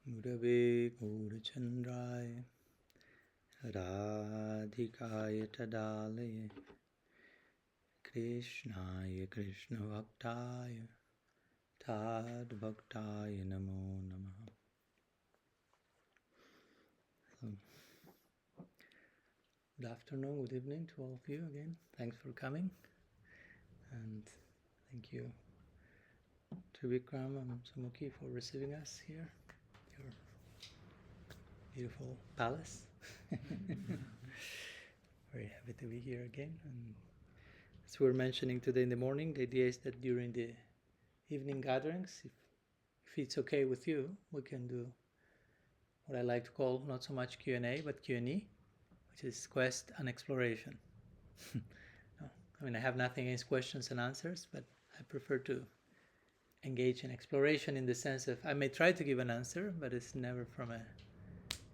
Murave Gurachandraya Radhikaya Tadalaya Krishnaya Krishna-bhaktaya Tad-bhaktaya Namo Namaha. Good afternoon, good evening to all of you again. Thanks for coming. And thank you to Vikram and Sumukhi for receiving us here. Your beautiful palace. Very happy to be here again. And as we were mentioning today in the morning, the idea is that during the evening gatherings, if it's okay with you, we can do what I like to call not so much Q&A, but Q&E, which is quest and exploration. I mean, I have nothing against questions and answers, but I prefer to engage in exploration in the sense of I may try to give an answer, but it's never from a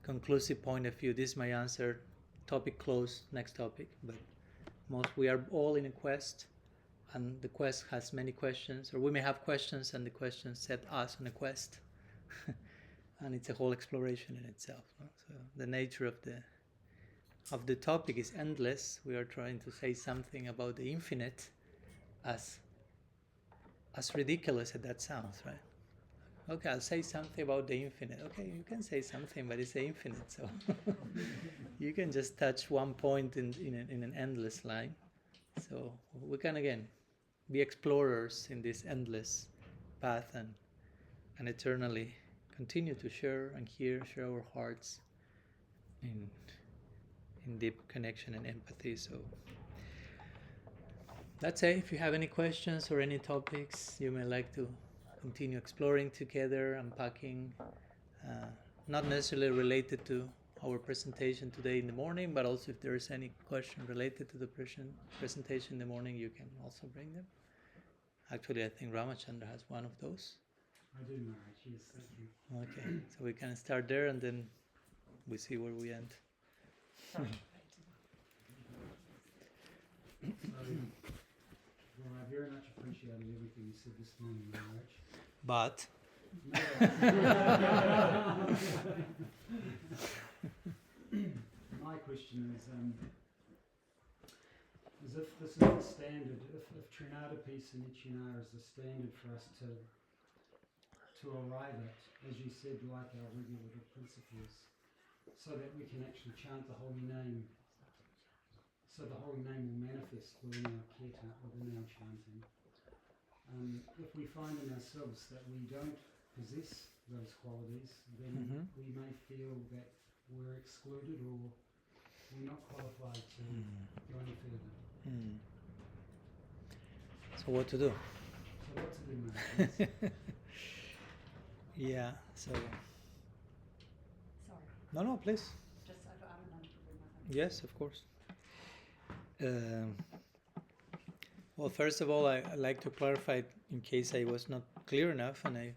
conclusive point of view. This is my answer, topic closed, next topic. But we are all in a quest, and the quest has many questions, or we may have questions, and the questions set us on a quest. And it's a whole exploration in itself. No? So the nature of the topic is endless. We are trying to say something about the infinite, as ridiculous as that sounds, right? Okay, I'll say something about the infinite. Okay, you can say something, but it's the infinite, so you can just touch one point in an endless line. So we can again be explorers in this endless path and eternally continue to share our hearts in deep connection and empathy. So let's say if you have any questions or any topics you may like to continue exploring together, unpacking, not necessarily related to our presentation today in the morning, but also if there is any question related to the presentation in the morning, you can also bring them. Actually, I think Ramachandra has one of those. I do, Maharaj, yes, thank you. Okay, so we can start there and then we see where we end. So, well, I very much appreciated everything you said this morning, Maharaj. But my question is if this is the standard, if Trinada Peace and Ichinara is the standard for us to arrive at, as you said, like our regulative principles, so that we can actually chant the holy name, so the holy name will manifest within our kirtan, within our chanting. If we find in ourselves that we don't possess those qualities, then we may feel that we're excluded or we're not qualified to go any further. So what to do? So what to do, mate? Yeah, so... Sorry. No, please. Just I'm an Yes, of course. Well, first of all, I'd like to clarify in case I was not clear enough, and I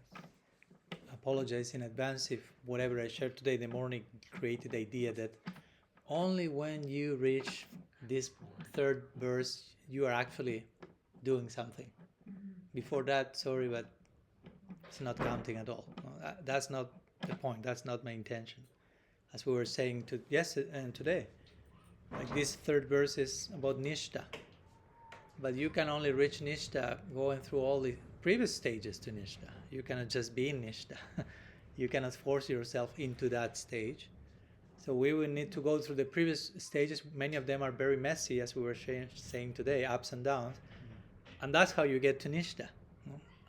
apologize in advance if whatever I shared today in the morning created the idea that only when you reach this third verse, you are actually doing something. Before that, sorry, but it's not counting at all. No, that's not the point. That's not my intention. As we were saying today, like this third verse is about Nistha. But you can only reach Nistha going through all the previous stages to Nistha. You cannot just be in Nistha. You cannot force yourself into that stage. So we will need to go through the previous stages. Many of them are very messy, as we were saying today, ups and downs. And that's how you get to Nistha.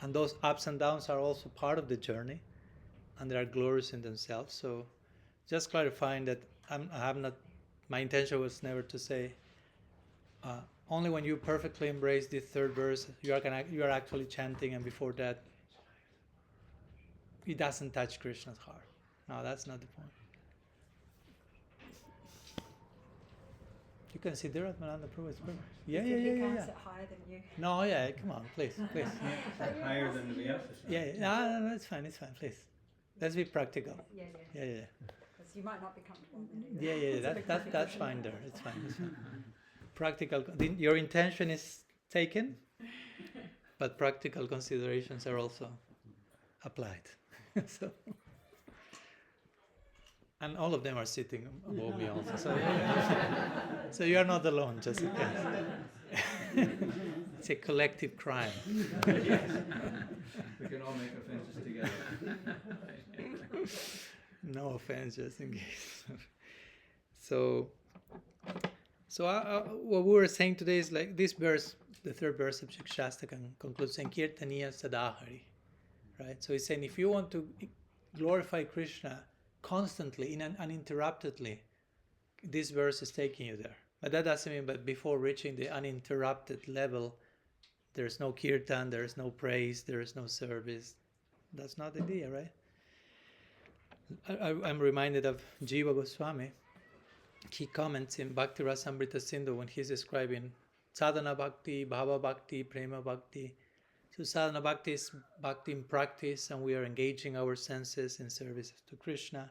And those ups and downs are also part of the journey, and they are glorious in themselves. So just clarifying that my intention was never to say, only when you perfectly embrace the third verse, you are actually chanting, and before that, it doesn't touch Krishna's heart. No, that's not the point. You can sit there at Mananda Prabhu. It's perfect. Yeah. Sit higher than you. No, yeah, come on, please. Higher than the emphasis. Yeah. No, it's fine, please. Let's be practical. Yeah. Yeah. Because you might not be comfortable there either. Yeah. That's fine there. It's fine. Practical. Your intention is taken, but practical considerations are also applied. So And all of them are sitting above me also. So, so you are not alone, just in case. It's a collective crime. We can all make offenses together. No offense, just in case. So what we were saying today is like this verse, the third verse of Shikshastakam concludes Sankirtaniya Sadahari. Right? So he's saying if you want to glorify Krishna constantly, uninterruptedly, this verse is taking you there. But that doesn't mean that before reaching the uninterrupted level, there's no kirtan, there's no praise, there's no service. That's not the idea, right? I'm reminded of Jiva Goswami. He comments in Bhakti Rasamrita Sindhu when he's describing sadhana bhakti, bhava bhakti, prema bhakti. So sadhana bhakti is bhakti in practice, and we are engaging our senses in service to Krishna.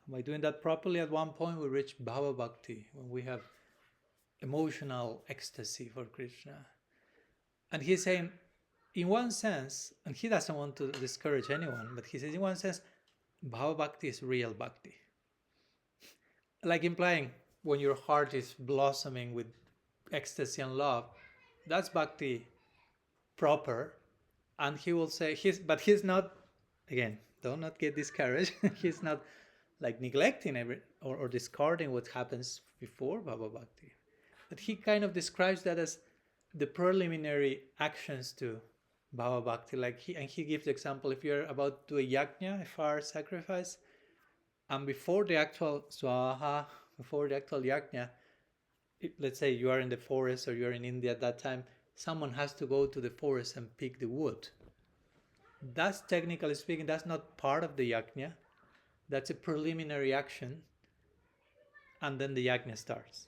And by doing that properly, at one point we reach bhava bhakti, when we have emotional ecstasy for Krishna. And he's saying, in one sense, and he doesn't want to discourage anyone, but he says, in one sense, bhava bhakti is real bhakti. Like implying, when your heart is blossoming with ecstasy and love, that's bhakti proper. And he will say, but he's not, again, do not get discouraged, he's not like neglecting or discarding what happens before bhava bhakti. But he kind of describes that as the preliminary actions to bhava bhakti. And he gives the example, if you're about to do a yajna, a fire sacrifice, and before the actual swaha, before the actual yajna, let's say you are in the forest or you're in India at that time, someone has to go to the forest and pick the wood. That's, technically speaking, that's not part of the yajna. That's a preliminary action, and then the yajna starts.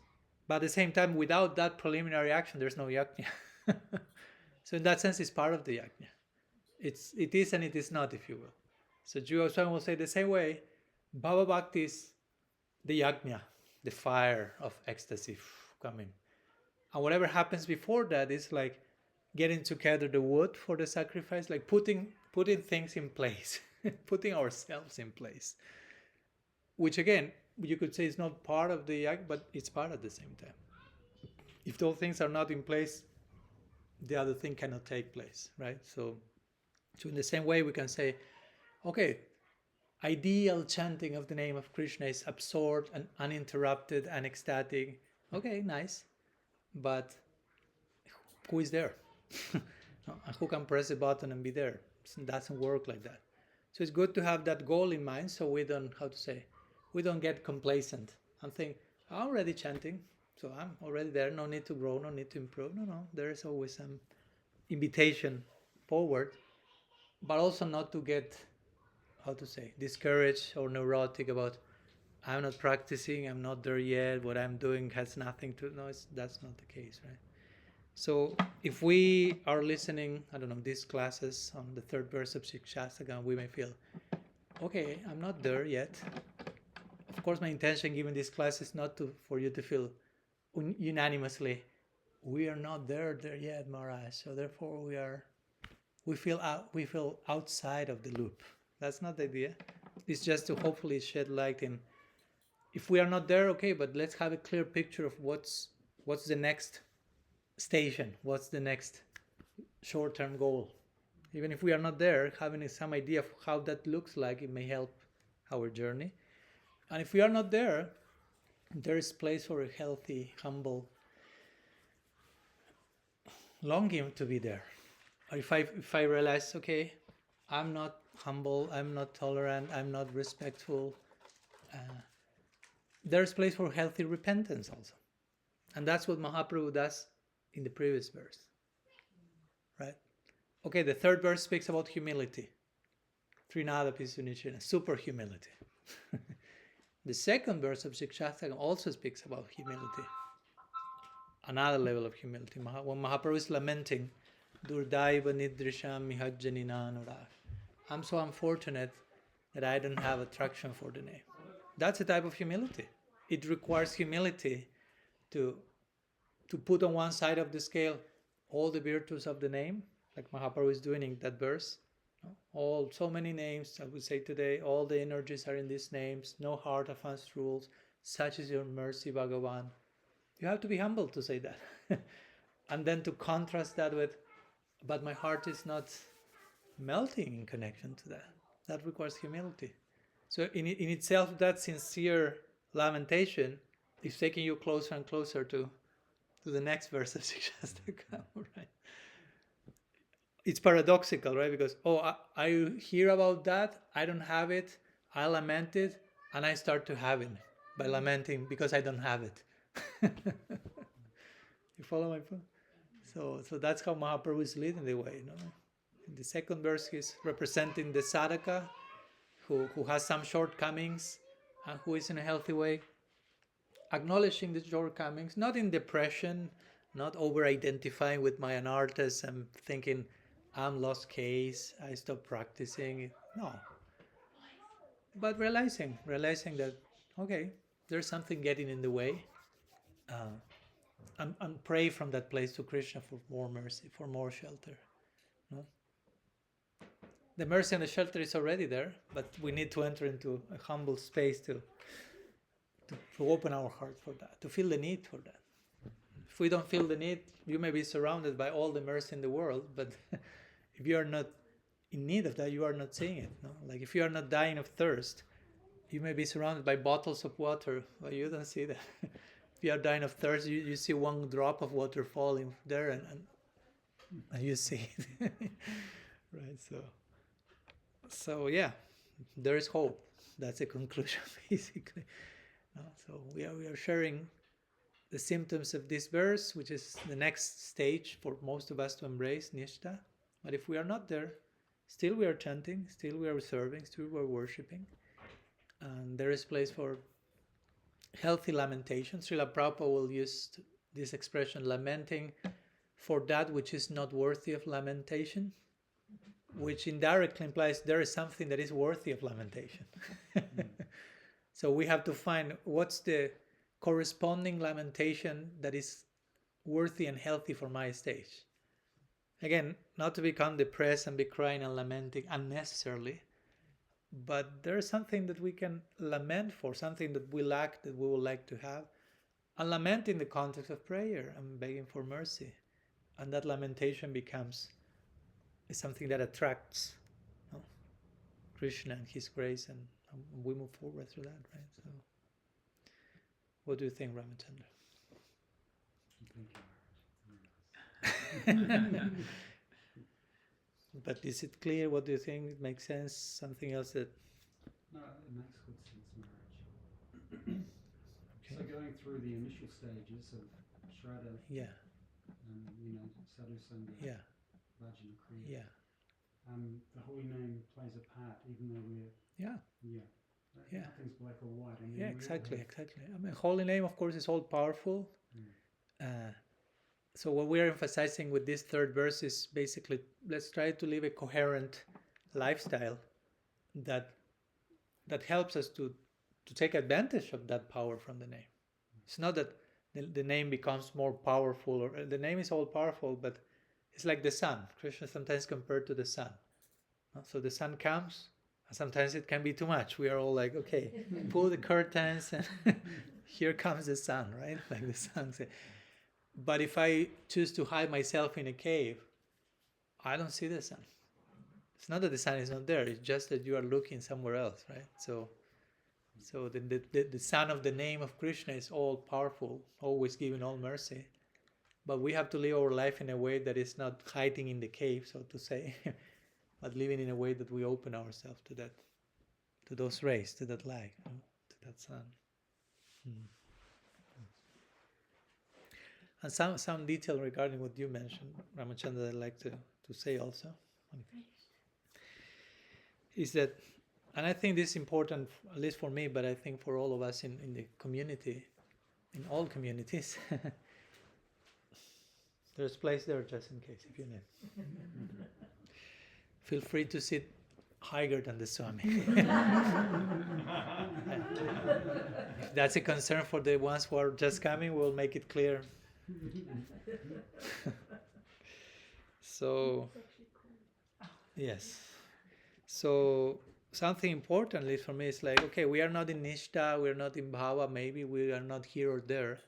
But at the same time, without that preliminary action, there's no yajna. So in that sense, it's part of the yajna. It is and it is not, if you will. So Jiva Goswami will say the same way, bhava bhakti is the yajna, the fire of ecstasy coming. And whatever happens before that is like getting together the wood for the sacrifice, like putting things in place, putting ourselves in place. Which again, you could say is not part of the act, but it's part at the same time. If those things are not in place, the other thing cannot take place, right? So in the same way we can say, okay, ideal chanting of the name of Krishna is absorbed and uninterrupted and ecstatic. Okay, nice. But who is there? Who can press a button and be there? It doesn't work like that. So it's good to have that goal in mind, so we don't get complacent and think, I'm already chanting, so I'm already there, no need to grow, no need to improve. No, there is always some invitation forward, but also not to get, discouraged or neurotic about, I'm not practicing, I'm not there yet, what I'm doing has nothing to, that's not the case, right? So if we are listening, these classes on the third verse of Shikshastakam, we may feel, okay, I'm not there yet. Of course, my intention given this class is not for you to feel unanimously, we are not there yet, Maharaj. So therefore we feel outside of the loop. That's not the idea. It's just to hopefully shed light in, if we are not there, okay, but let's have a clear picture of what's the next station, what's the next short-term goal. Even if we are not there, having some idea of how that looks like, it may help our journey. And if we are not there, there is place for a healthy, humble longing to be there. Or if I realize, okay, I'm not humble, I'm not tolerant, I'm not respectful, there's place for healthy repentance also. And that's what Mahaprabhu does in the previous verse, right? Okay, the third verse speaks about humility. Trinada Pisunicina, super humility. The second verse of Shikshastakam also speaks about humility. Another level of humility. When Mahaprabhu is lamenting, Durdaiva Nidrisham Mihajjanina Anurag. I'm so unfortunate that I don't have attraction for the name. That's a type of humility. It requires humility to put on one side of the scale all the virtues of the name, like Mahaprabhu is doing in that verse, So many names, I would say today, all the energies are in these names, no hard or fast rules, such is your mercy, Bhagavan. You have to be humble to say that. And then to contrast that with, but my heart is not melting in connection to that. That requires humility. So in itself, that sincere lamentation is taking you closer and closer to the next verse of Shikshastakam, right? It's paradoxical, right? Because, I hear about that, I don't have it, I lament it, and I start to have it by lamenting because I don't have it. You follow my point? So that's how Mahaprabhu is leading the way. In the second verse, he's representing the sadhaka who has some shortcomings and who is in a healthy way, acknowledging the shortcomings, not in depression, not over-identifying with my Anarthas and thinking, I'm lost case, I stopped practicing. No. But realizing that, okay, there's something getting in the way. And pray from that place to Krishna for more mercy, for more shelter. No? The mercy and the shelter is already there, but we need to enter into a humble space to open our heart for that, to feel the need for that. If we don't feel the need, you may be surrounded by all the mercy in the world, but if you are not in need of that, you are not seeing it. No? Like if you are not dying of thirst, you may be surrounded by bottles of water, but you don't see that. If you are dying of thirst, you see one drop of water falling there, and you see it. Right? So yeah, there is hope. That's a conclusion, basically. So we are sharing the symptoms of this verse, which is the next stage for most of us to embrace, Nistha. But if we are not there, still we are chanting, still we are serving, still we are worshipping. And there is place for healthy lamentation. Srila Prabhupada will use this expression, lamenting for that which is not worthy of lamentation, which indirectly implies there is something that is worthy of lamentation. So we have to find what's the corresponding lamentation that is worthy and healthy for my stage. Again, not to become depressed and be crying and lamenting unnecessarily, but there is something that we can lament for, something that we lack, that we would like to have, and lament in the context of prayer and begging for mercy. And that lamentation becomes something that attracts Krishna and His grace, and we move forward through that, right? So, what do you think, Ramachandra? But is it clear? What do you think? It makes sense? Something else that... No, it makes good sense, Maharaj. Okay. So going through the initial stages of Shraddha, Sadhu-Sanga, Bhajana, Kriya, the holy name plays a part, even though we're... Nothing's black or white. I mean, exactly. I mean, holy name, of course, is all powerful. So what we are emphasizing with this third verse is basically, let's try to live a coherent lifestyle that helps us to take advantage of that power from the name. It's not that the name becomes more powerful, or the name is all powerful, but it's like the sun. Krishna is sometimes compared to the sun. So the sun comes, and sometimes it can be too much. We are all like, okay, pull the curtains, and here comes the sun, right? Like the sun says. But if I choose to hide myself in a cave, I don't see the sun. It's not that the sun is not there, it's just that you are looking somewhere else, right? So the sun of the name of Krishna is all powerful, always giving all mercy. But we have to live our life in a way that is not hiding in the cave, so to say, but living in a way that we open ourselves to that, to those rays, to that light, to that sun. And some detail regarding what you mentioned, Ramachandra, I'd like to say also, is that, and I think this is important, at least for me, but I think for all of us in the community, in all communities, there's place there just in case, if you need. Feel free to sit higher than the Swami. If that's a concern for the ones who are just coming, we'll make it clear. So, yes. So something important, at least for me, is like, okay, we are not in Nistha, we are not in Bhava, maybe we are not here or there.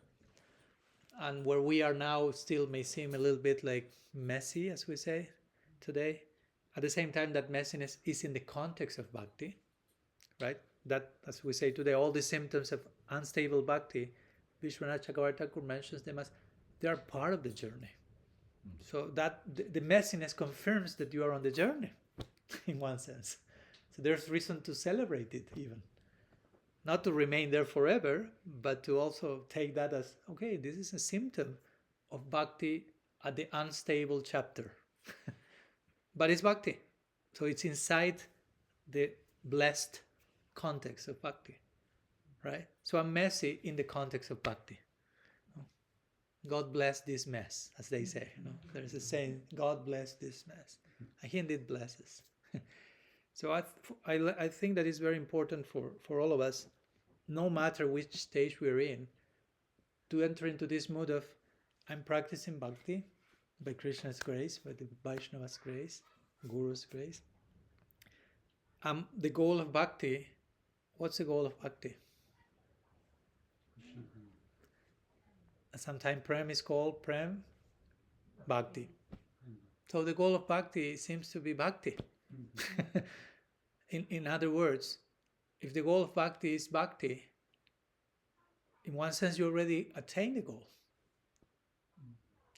And where we are now still may seem a little bit like messy, as we say today. At the same time, that messiness is in the context of bhakti, right? That, as we say today, all the symptoms of unstable bhakti, Vishwanath Chakravarti Thakur mentions them as they are part of the journey. So that the messiness confirms that you are on the journey, in one sense. So there's reason to celebrate it even. Not to remain there forever, but to also take that as, okay, this is a symptom of bhakti at the unstable chapter. But it's bhakti. So it's inside the blessed context of bhakti, right? So I'm messy in the context of bhakti. God bless this mess, as they say. There's a saying, God bless this mess. And He indeed blesses. So I think that is very important for all of us, no matter which stage we're in, to enter into this mood of, I'm practicing bhakti by Krishna's grace, by the Vaishnava's grace, Guru's grace. The goal of bhakti, what's the goal of bhakti? Sometimes prem is called prem bhakti. So the goal of bhakti seems to be bhakti. In other words, if the goal of bhakti is bhakti, in one sense you already attained the goal.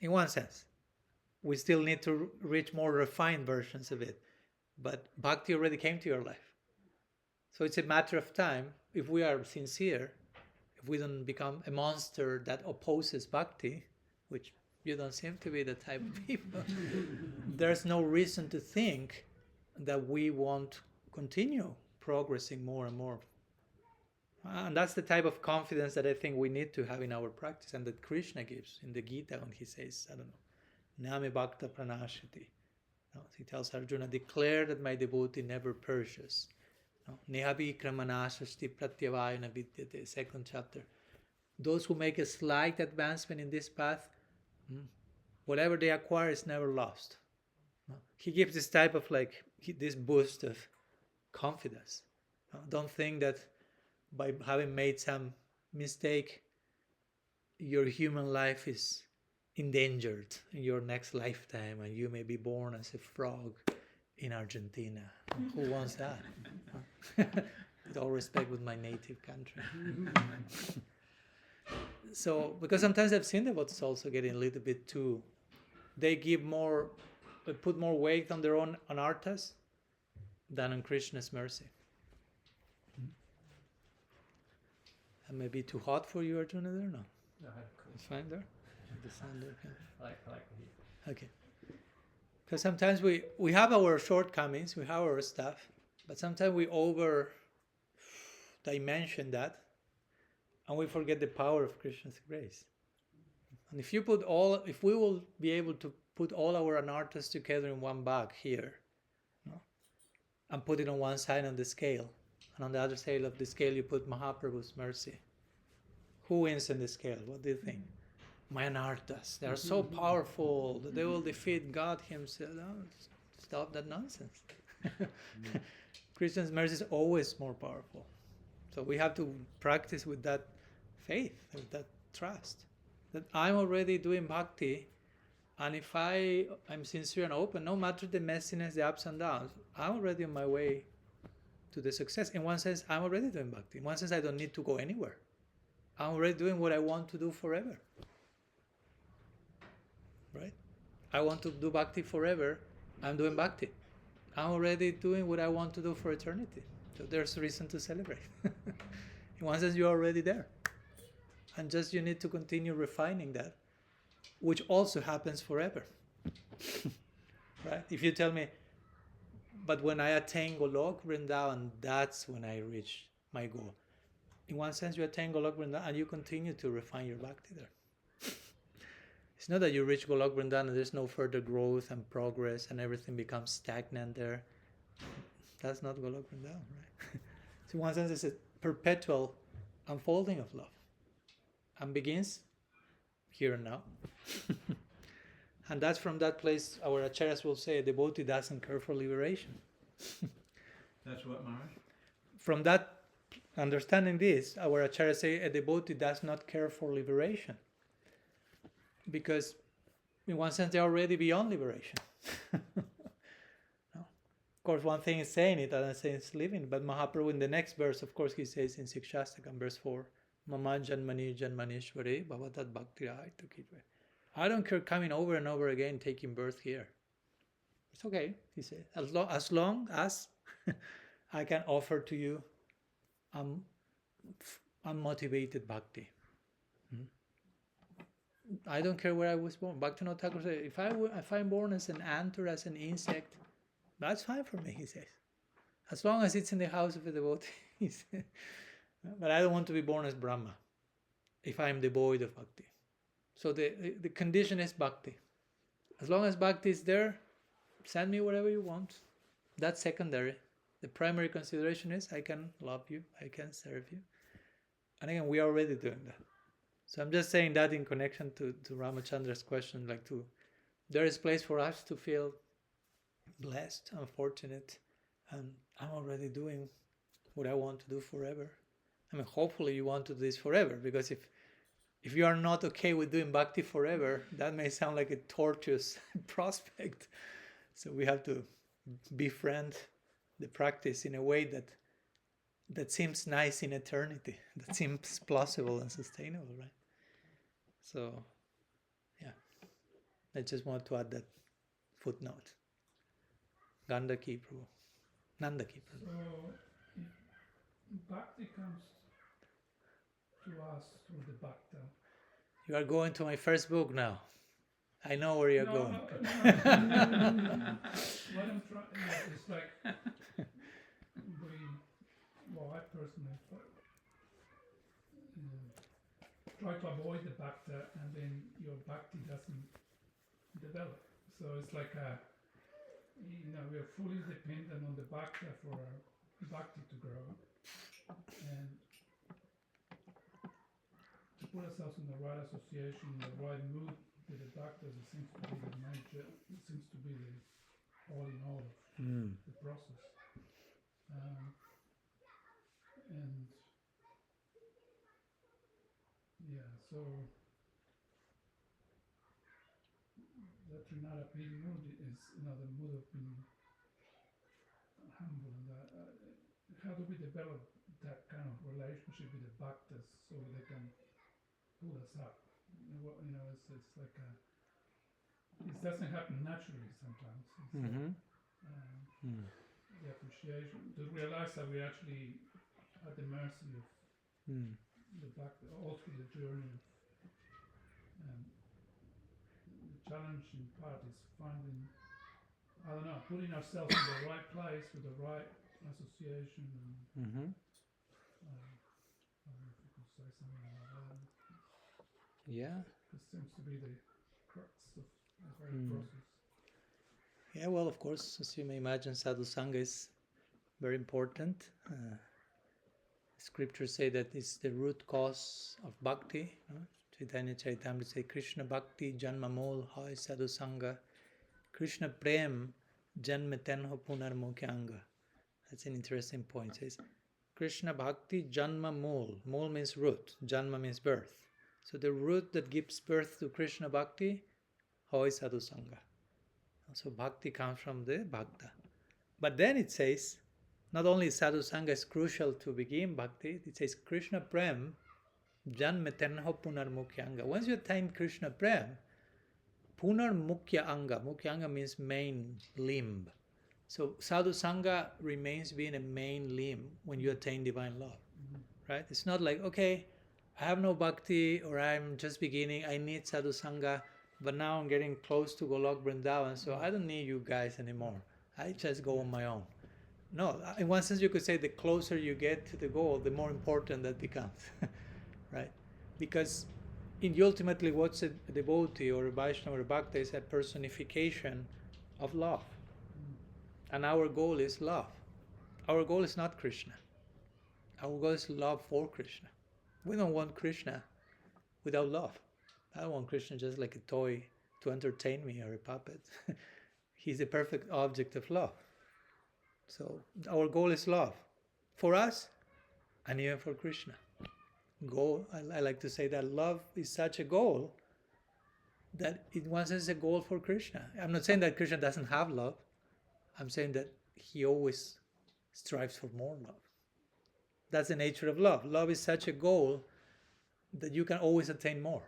In one sense. We still need to reach more refined versions of it. But bhakti already came to your life. So it's a matter of time, if we are sincere, if we don't become a monster that opposes bhakti, which you don't seem to be the type of people, there's no reason to think that we won't continue progressing more and more. And that's the type of confidence that I think we need to have in our practice, and that Krishna gives in the Gita when he says, I don't know, Name Bhakta Pranashati. He tells Arjuna, declare that my devotee never perishes. Nehavi Kramanashasti Pratyavayana Vidyate, 2nd chapter. Those who make a slight advancement in this path, whatever they acquire is never lost. He gives this type of this boost of confidence. Don't think that by having made some mistake, your human life is endangered in your next lifetime and you may be born as a frog in Argentina. Who wants that? With all respect, with my native country. So, because sometimes I've seen devotees also getting a little bit too, they put more weight on their own Anarthas than on Krishna's mercy. That may be too hot for you, Arjuna, there? No? It's fine there? The sun there? I like the heat. Okay. Because sometimes we have our shortcomings, we have our stuff, but sometimes we over-dimension that, and we forget the power of Krishna's grace. And if we will be able to put all our anarthas together in one bag here, and put it on one side on the scale, and on the other side of the scale you put Mahaprabhu's mercy, who wins in the scale? What do you think? My anarthas, they are so powerful that they will defeat God himself. No, stop that nonsense. Krishna's mercy is always more powerful. So we have to practice with that faith, with that trust, that I'm already doing bhakti, and if I'm sincere and open, no matter the messiness, the ups and downs, I'm already on my way to the success. In one sense, I'm already doing bhakti. In one sense, I don't need to go anywhere. I'm already doing what I want to do forever. Right? I want to do bhakti forever. I'm doing bhakti. I'm already doing what I want to do for eternity. So there's reason to celebrate. In one sense, you're already there. And just you need to continue refining that, which also happens forever. Right? If you tell me, but when I attain Golok Vrindavan, that's when I reach my goal. In one sense, you attain Golok Vrindavan and you continue to refine your bhakti there. It's not that you reach Golok Vrindavan and there's no further growth and progress and everything becomes stagnant there. That's not Golok Vrindavan, right? So in one sense, it's a perpetual unfolding of love. And begins here and now. And that's from that place, our acharyas will say, a devotee doesn't care for liberation. That's what, Maharaj? From that, understanding this, our acharyas say a devotee does not care for liberation. Because in one sense, they're already beyond liberation. No? Of course, one thing is saying it, another thing is living. But Mahaprabhu, in the next verse, of course, he says in Sikshastakam, verse 4, Mama janmani janmaneshware bhavatat bhakti to kitve. I don't care coming over and over again, taking birth here. It's okay, he said, as long as I can offer to you unmotivated bhakti. I don't care where I was born. Bhaktivinoda Thakur said, if I'm born as an ant or as an insect, that's fine for me, he says. As long as it's in the house of a devotee. He said. But I don't want to be born as Brahma if I'm devoid of bhakti. So the condition is bhakti. As long as bhakti is there, send me whatever you want. That's secondary. The primary consideration is I can love you, I can serve you. And again, we are already doing that. So I'm just saying that in connection to Ramachandra's question, there is place for us to feel blessed and fortunate, and I'm already doing what I want to do forever. I mean, hopefully you want to do this forever, because if you are not okay with doing bhakti forever, that may sound like a tortuous prospect. So we have to befriend the practice in a way that seems nice in eternity, that seems plausible and sustainable, right? So, yeah, I just want to add that footnote. Gandaki Prabhu, Nandaki Prabhu. So, if bhakti comes to us through the bhakta. You are going to my first book now. I know where you're going. No. What I'm trying is like I personally try to avoid the bhakta, and then your bhakti doesn't develop. So it's like we are fully dependent on the bhakta for our bhakti to grow, and to put ourselves in the right association, in the right mood with the bhakta, it seems to be the major, it seems to be the all in all of the process. And yeah, so the Trinada being mood is another mood of being humble. And how do we develop that kind of relationship with the bhaktas so they can pull us up? It's like it doesn't happen naturally sometimes. The appreciation, to realize that we're actually at the mercy of the bhakta all through the journey. The challenging part is finding, putting ourselves in the right place with the right association. I don't know if you could say something like that. Yeah. This seems to be the crux of the whole process. Yeah, well, of course, as you may imagine, Sadhu-Sanga is very important. Scriptures say that it's the root cause of bhakti. Chaitanya Charitamrita say, Krishna-bhakti janma mol hai Sadhu-Sanga, Krishna prem janma tenho punar mukyanga. That's an interesting point. It says, Krishna-bhakti janma mol. Mol means root, janma means birth. So the root that gives birth to Krishna-bhakti, hai Sadhu-Sanga. So bhakti comes from the bhakta. But then it says, not only Sadhu-Sanga is crucial to begin bhakti, it says Krishna Prem, Janma Tenho Punar Mukhya Anga. Once you attain Krishna Prem, Punar Mukhya Anga. Mukhya Anga means main limb. So Sadhu-Sanga remains being a main limb when you attain divine love. Right? It's not like, okay, I have no bhakti, or I'm just beginning, I need Sadhu-Sanga, but now I'm getting close to Golok Vrindavan, so I don't need you guys anymore. I just go on my own. No, in one sense you could say the closer you get to the goal, the more important that becomes, right? Because ultimately what's a devotee or a Vaishnava or a Bhakta is a personification of love. And our goal is love. Our goal is not Krishna. Our goal is love for Krishna. We don't want Krishna without love. I don't want Krishna just like a toy to entertain me or a puppet. He's the perfect object of love. So our goal is love for us and even for Krishna. I like to say that love is such a goal that it once is a goal for Krishna. I'm not saying that Krishna doesn't have love. I'm saying that he always strives for more love. That's the nature of love. Love is such a goal that you can always attain more.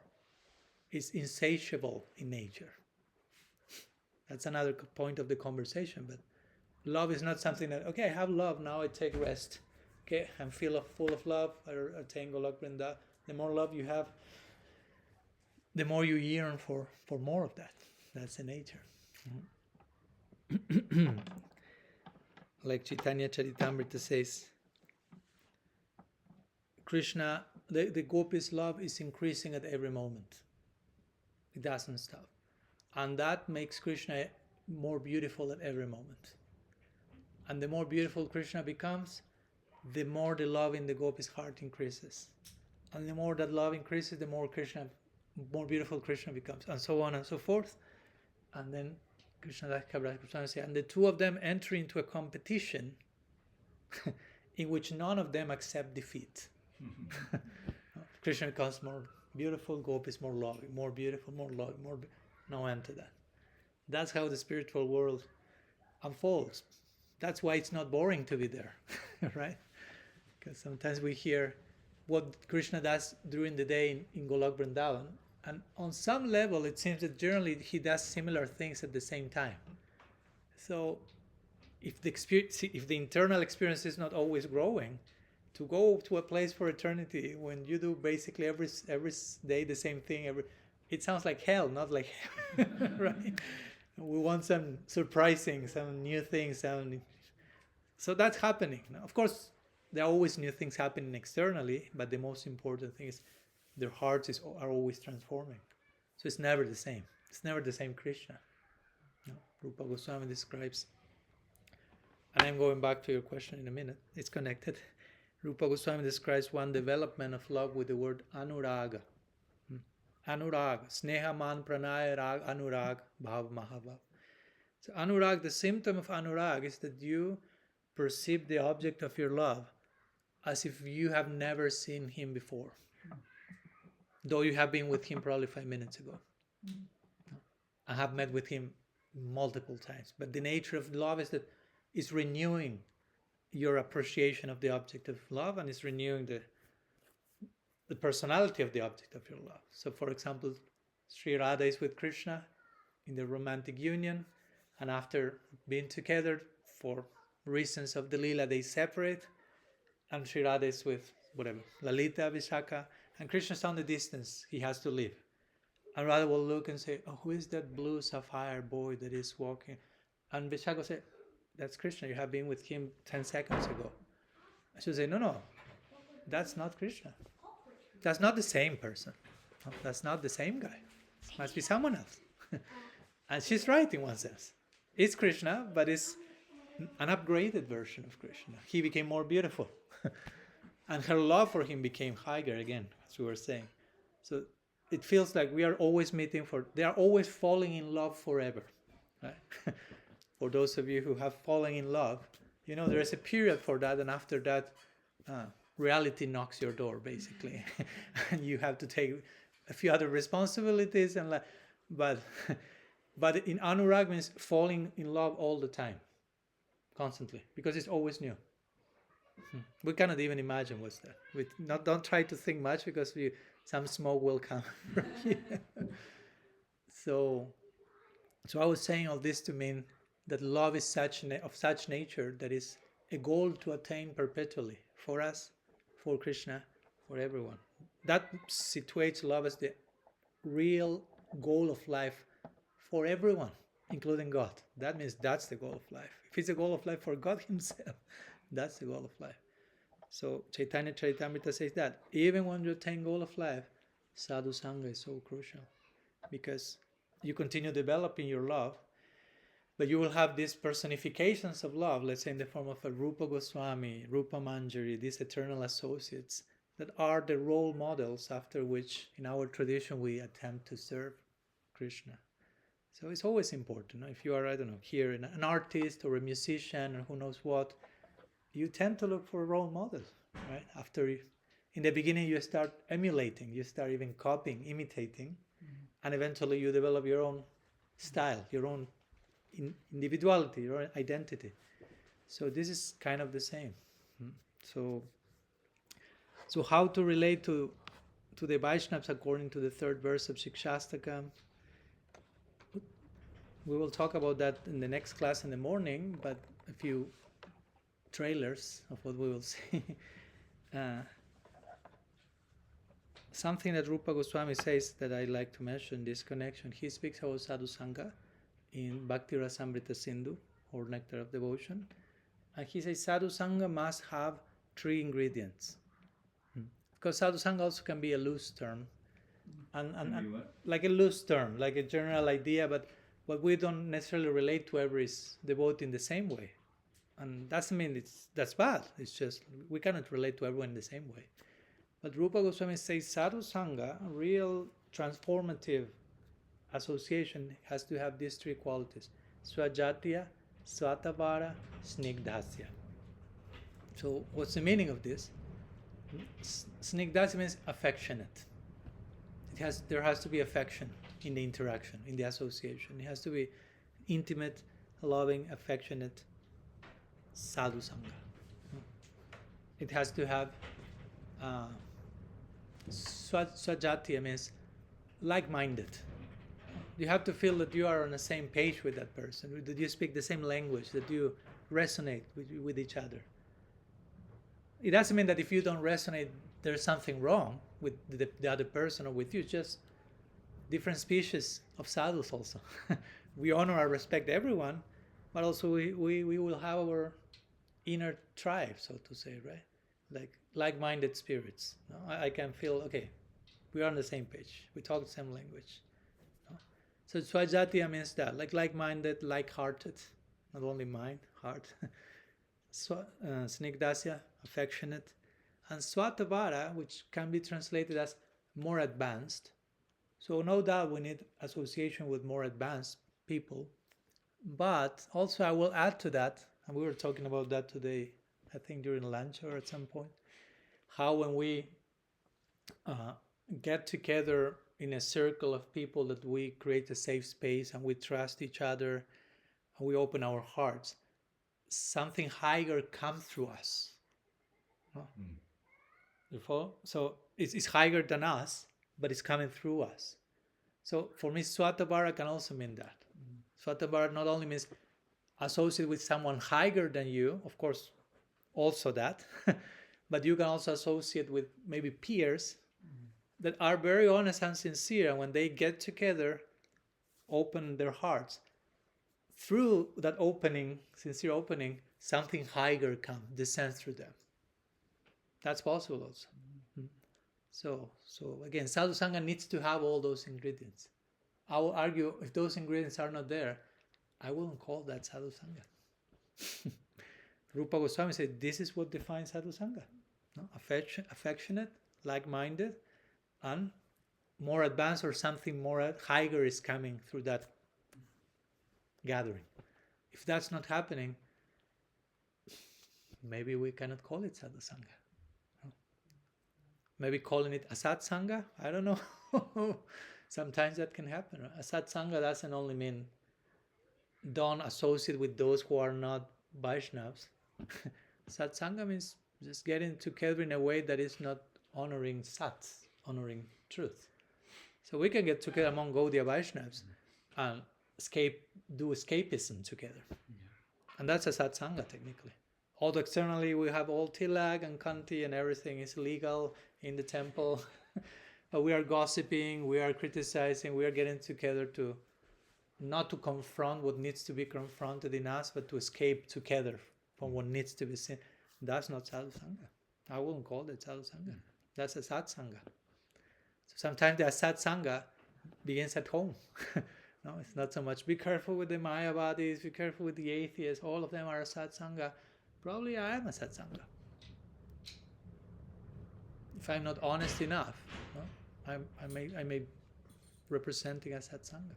It's insatiable in nature. That's another point of the conversation. But love is not something that, okay, I have love, now I take rest. Okay, I'm full of love, I attain Golok Vrinda. The more love you have, the more you yearn for more of that. That's the nature. Like Chaitanya Charitamrita says, Krishna, the gopis' love is increasing at every moment. It doesn't stop. And that makes Krishna more beautiful at every moment. And the more beautiful Krishna becomes, the more the love in the gopis' heart increases. And the more that love increases, the more beautiful Krishna becomes, and so on and so forth. And then Krishna says, and the two of them enter into a competition in which none of them accept defeat. Krishna becomes more beautiful, gopis more loving, more beautiful, more loving, no end to that. That's how the spiritual world unfolds. That's why it's not boring to be there, right? Because sometimes we hear what Krishna does during the day in Golok Vrindavan, and on some level it seems that generally he does similar things at the same time. So if the internal experience is not always growing, to go to a place for eternity when you do basically every day the same thing, it sounds like hell, not like heaven, right? We want some surprising, some new things. So that's happening. Now, of course, there are always new things happening externally, but the most important thing is their hearts are always transforming. So it's never the same. It's never the same Krishna. No, Rupa Goswami describes, and I'm going back to your question in a minute, it's connected. Rupa Goswami describes one development of love with the word anuraga. Anurag, sneha man pranaya rag anurag bhav mahabhav. So anurag, the symptom of anurag is that you perceive the object of your love as if you have never seen him before, though you have been with him probably 5 minutes ago. I have met with him multiple times, but the nature of love is that it's renewing your appreciation of the object of love, and it's renewing the personality of the object of your love. So for example, Sri Radha is with Krishna in the romantic union, and after being together for reasons of the Leela, they separate, and Sri Radha is with Lalita, Vishaka, and Krishna's on the distance, he has to leave. And Radha will look and say, oh, who is that blue sapphire boy that is walking? And Vishaka will say, that's Krishna, you have been with him 10 seconds ago. I should say, no, that's not Krishna. That's not the same person. That's not the same guy. It must be someone else. And she's right in one sense. It's Krishna, but it's an upgraded version of Krishna. He became more beautiful. And her love for him became higher again, as we were saying. So it feels like we are always they are always falling in love forever. Right? For those of you who have fallen in love, there is a period for that, and after that, reality knocks your door, basically. And you have to take a few other responsibilities, but in anurag means falling in love all the time, constantly, because it's always new. We cannot even imagine what's that. Don't try to think much, because some smoke will come from you. So I was saying all this to mean that love is of such nature that is a goal to attain perpetually for us, for Krishna, for everyone. That situates love as the real goal of life for everyone, including God. That means that's the goal of life. If it's a goal of life for God himself, that's the goal of life. So Chaitanya Charitamrita says that even when you attain goal of life, Sadhu-Sanga is so crucial, because you continue developing your love, but you will have these personifications of love, let's say in the form of a Rupa Goswami, Rupa Manjari, these eternal associates that are the role models after which in our tradition we attempt to serve Krishna. So it's always important. If you are, I don't know, here an artist or a musician or who knows what, you tend to look for a role model, right? In the beginning, you start emulating, you start even copying, imitating, and eventually you develop your own style, your own individuality, your own identity. So this is kind of the same. So how to relate to the Vaishnavas according to the third verse of Shikshastaka? We will talk about that in the next class in the morning, but a few trailers of what we will see. Something that Rupa Goswami says that I like to mention, this connection. He speaks about Sadhu-Sanga in Bhakti Rasamrita Sindhu, or Nectar of Devotion. And he says Sadhu-Sanga must have 3 ingredients. Because Sadhu-Sanga also can be a loose term. And like a loose term, like a general idea, but what we don't necessarily relate to every devotee in the same way. And doesn't mean that's bad. It's just we cannot relate to everyone in the same way. But Rupa Goswami says Sadhu-Sanga, real transformative association, has to have these 3 qualities. Swajatiya, Svatavara, Snigdhasya. So what's the meaning of this? Snigdhasya means affectionate. There has to be affection in the interaction, in the association. It has to be intimate, loving, affectionate Sadhu-Sanga. It has to have Swajatiya means like-minded. You have to feel that you are on the same page with that person, that you speak the same language, that you resonate with each other. It doesn't mean that if you don't resonate, there's something wrong with the other person or with you. It's just different species of sadhus also. We honor and respect everyone, but also we will have our inner tribe, so to say, right? Like-minded spirits. No? I can feel, okay, we are on the same page. We talk the same language. No? So Swajatiya means that, like-minded, like-hearted, not only mind, heart. Snigdhasya, affectionate. And Svatavara, which can be translated as more advanced. So no doubt we need association with more advanced people. But also I will add to that, and we were talking about that today, I think during lunch or at some point, how when we get together in a circle of people that we create a safe space and we trust each other and we open our hearts, something higher comes through us. You follow? So it's higher than us, but it's coming through us. So for me, Svatavara can also mean that. Svatavara not only means associate with someone higher than you, of course, also that, but you can also associate with maybe peers that are very honest and sincere, and when they get together, open their hearts. Through that opening, sincere opening, something higher comes, descends through them. That's possible also. So again, Sadhu-Sanga needs to have all those ingredients. I will argue if those ingredients are not there, I wouldn't call that Sadhu-Sanga. Rupa Goswami said this is what defines Sadhu-Sanga. No? Affectionate, like-minded, and more advanced or something more higher is coming through that gathering. If that's not happening, maybe we cannot call it Sadhu-Sanga. Maybe calling it Asat Sangha, I don't know. Sometimes that can happen. Asat Sangha doesn't only mean don't associate with those who are not Vaishnavas. Asat Sangha means just getting together in a way that is not honoring Sat, honoring truth. So we can get together among Gaudiya Vaishnavas and do escapism together. And that's Asat Sangha technically. Although externally we have all tilak and kanti and everything is legal in the temple, but we are gossiping, we are criticizing, we are getting together to not to confront what needs to be confronted in us, but to escape together from what needs to be seen. That's not Sadhu-Sanga. I wouldn't call that Sadhu-Sanga. That's a Sat-Sanga. So sometimes the Asat Sangha begins at home. No, it's not so much be careful with the Mayavadis, be careful with the atheists, all of them are Asat Sangha. Probably I am a Satsanga. If I'm not honest enough, no? I may representing a Satsanga.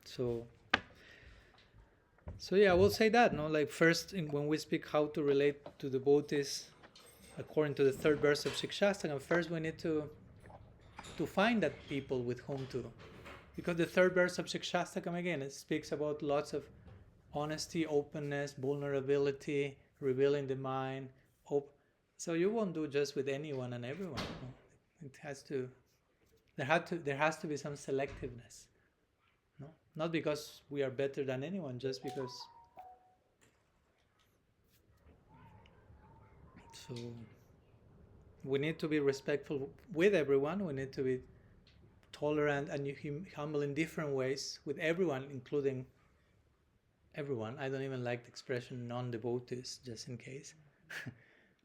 So yeah, I will say that, no? Like first, when we speak how to relate to devotees, according to the third verse of Shikshastakam, first we need to find that people with whom to, because the third verse of Shikshastakam, again, it speaks about lots of honesty, openness, vulnerability, revealing the mind. So you won't do just with anyone and everyone. No? It has to. There has to be some selectiveness. No, not because we are better than anyone, just because. So we need to be respectful with everyone. We need to be tolerant and humble in different ways with everyone, including everyone. I don't even like the expression non-devotees, just in case.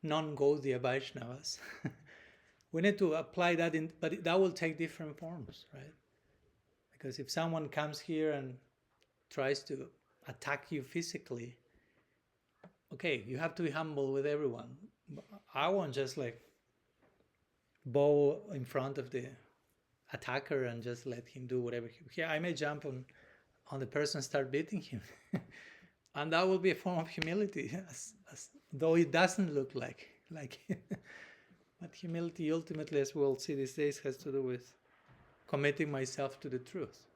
Non-Gaudiya Vaishnavas. We need to apply that but that will take different forms, right? Because if someone comes here and tries to attack you physically, okay, you have to be humble with everyone. I won't just like bow in front of the attacker and just let him do whatever. I may jump on the person and start beating him. And that will be a form of humility, though it doesn't look like but humility ultimately, as we'll see these days, has to do with committing myself to the truth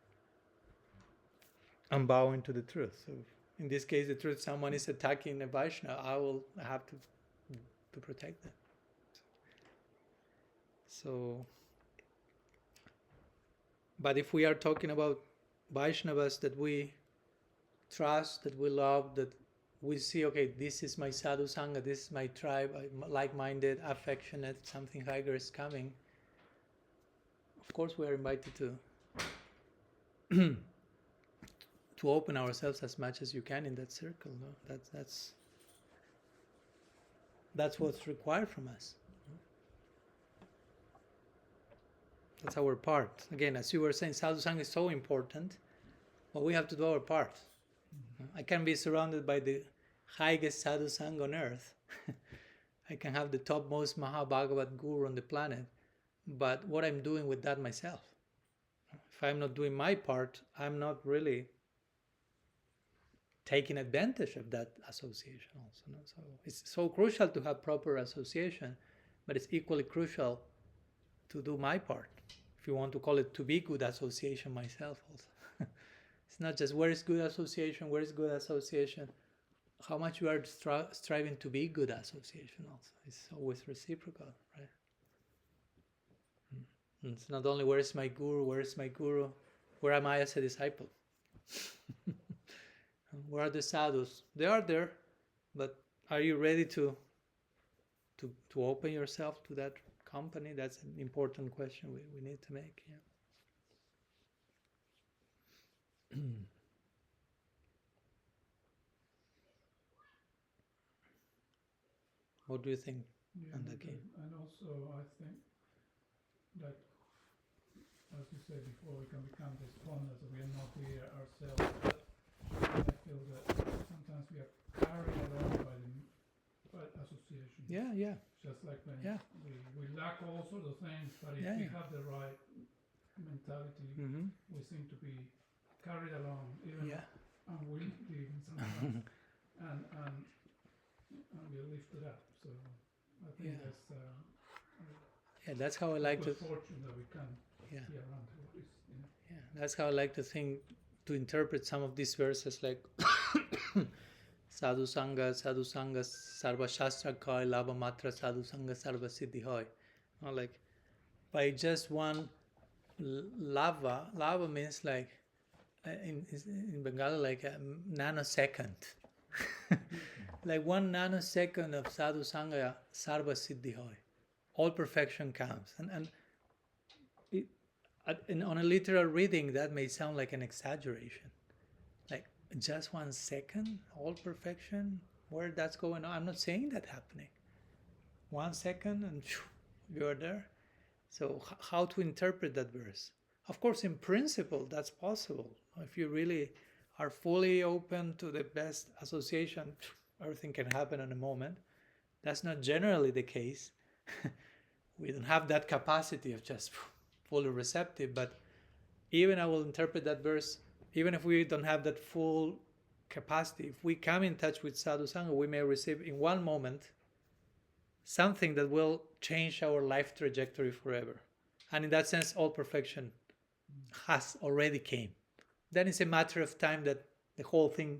and bowing to the truth. So in this case, the truth, someone is attacking a Vaishnava, I will have to protect them. So, but if we are talking about Vaishnavas that we trust, that we love, that we see, okay, this is my Sadhu-Sanga, this is my tribe, I'm like-minded, affectionate, something higher is coming. Of course, we are invited to to open ourselves as much as you can in that circle. No? That's what's required from us. That's our part. Again, as you were saying, Sadhu-Sanga is so important, but we have to do our part. I can be surrounded by the highest Sadhu-Sanga on earth. I can have the topmost Mahabhagavat guru on the planet, but what I'm doing with that myself. If I'm not doing my part, I'm not really taking advantage of that association also. No? So it's so crucial to have proper association, but it's equally crucial to do my part. If you want to call it to be good association myself also. It's not just where is good association, how much you are striving to be good association also. It's always reciprocal, right? And it's not only where is my guru, where am I as a disciple? Where are the sadhus? They are there, but are you ready to open yourself to that company? That's an important question we need to make. Yeah. What do you think? Yeah, and also I think that, as you said before, we can become this oneness, we are not here ourselves. But I feel that sometimes we are carried along by association. Yeah. Just like when we lack all sorts of things, but if we have the right mentality, we seem to be carried along, even unwillingly even sometimes, and we're lifted up. So I think that's how I like to. Fortune that we can be around devotees. Yeah, that's how I like to think, to interpret some of these verses, like Sadhu-Sanga, Sarva Shastra Kai, Lava Matra Sadhu-Sanga, Sarva Siddhi Hoy. Like, by just one lava means like, in Bengali, like a nanosecond. Like 1 nanosecond of Sadhu-Sanga, Sarva Siddhi Hoy. All perfection comes. And on a literal reading, that may sound like an exaggeration. Like, just 1 second, all perfection, where that's going on. I'm not saying that happening. 1 second and you're there. So how to interpret that verse? Of course, in principle, that's possible. If you really are fully open to the best association, everything can happen in a moment. That's not generally the case. We don't have that capacity of just fully receptive, but even I will interpret that verse even if we don't have that full capacity, if we come in touch with Sadhu-Sanga, we may receive in one moment something that will change our life trajectory forever. And in that sense, all perfection has already came. Then it's a matter of time that the whole thing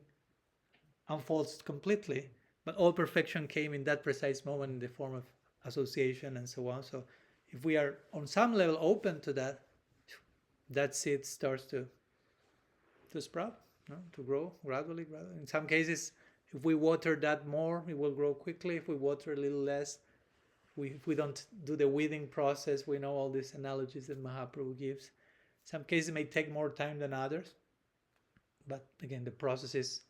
unfolds completely, but all perfection came in that precise moment in the form of association and so on. So if we are on some level open to that seed starts to sprout, to grow gradually. In some cases, if we water that more, it will grow quickly. If we water a little less, if we don't do the weeding process, we know all these analogies that Mahaprabhu gives. Some cases may take more time than others, but again, the process is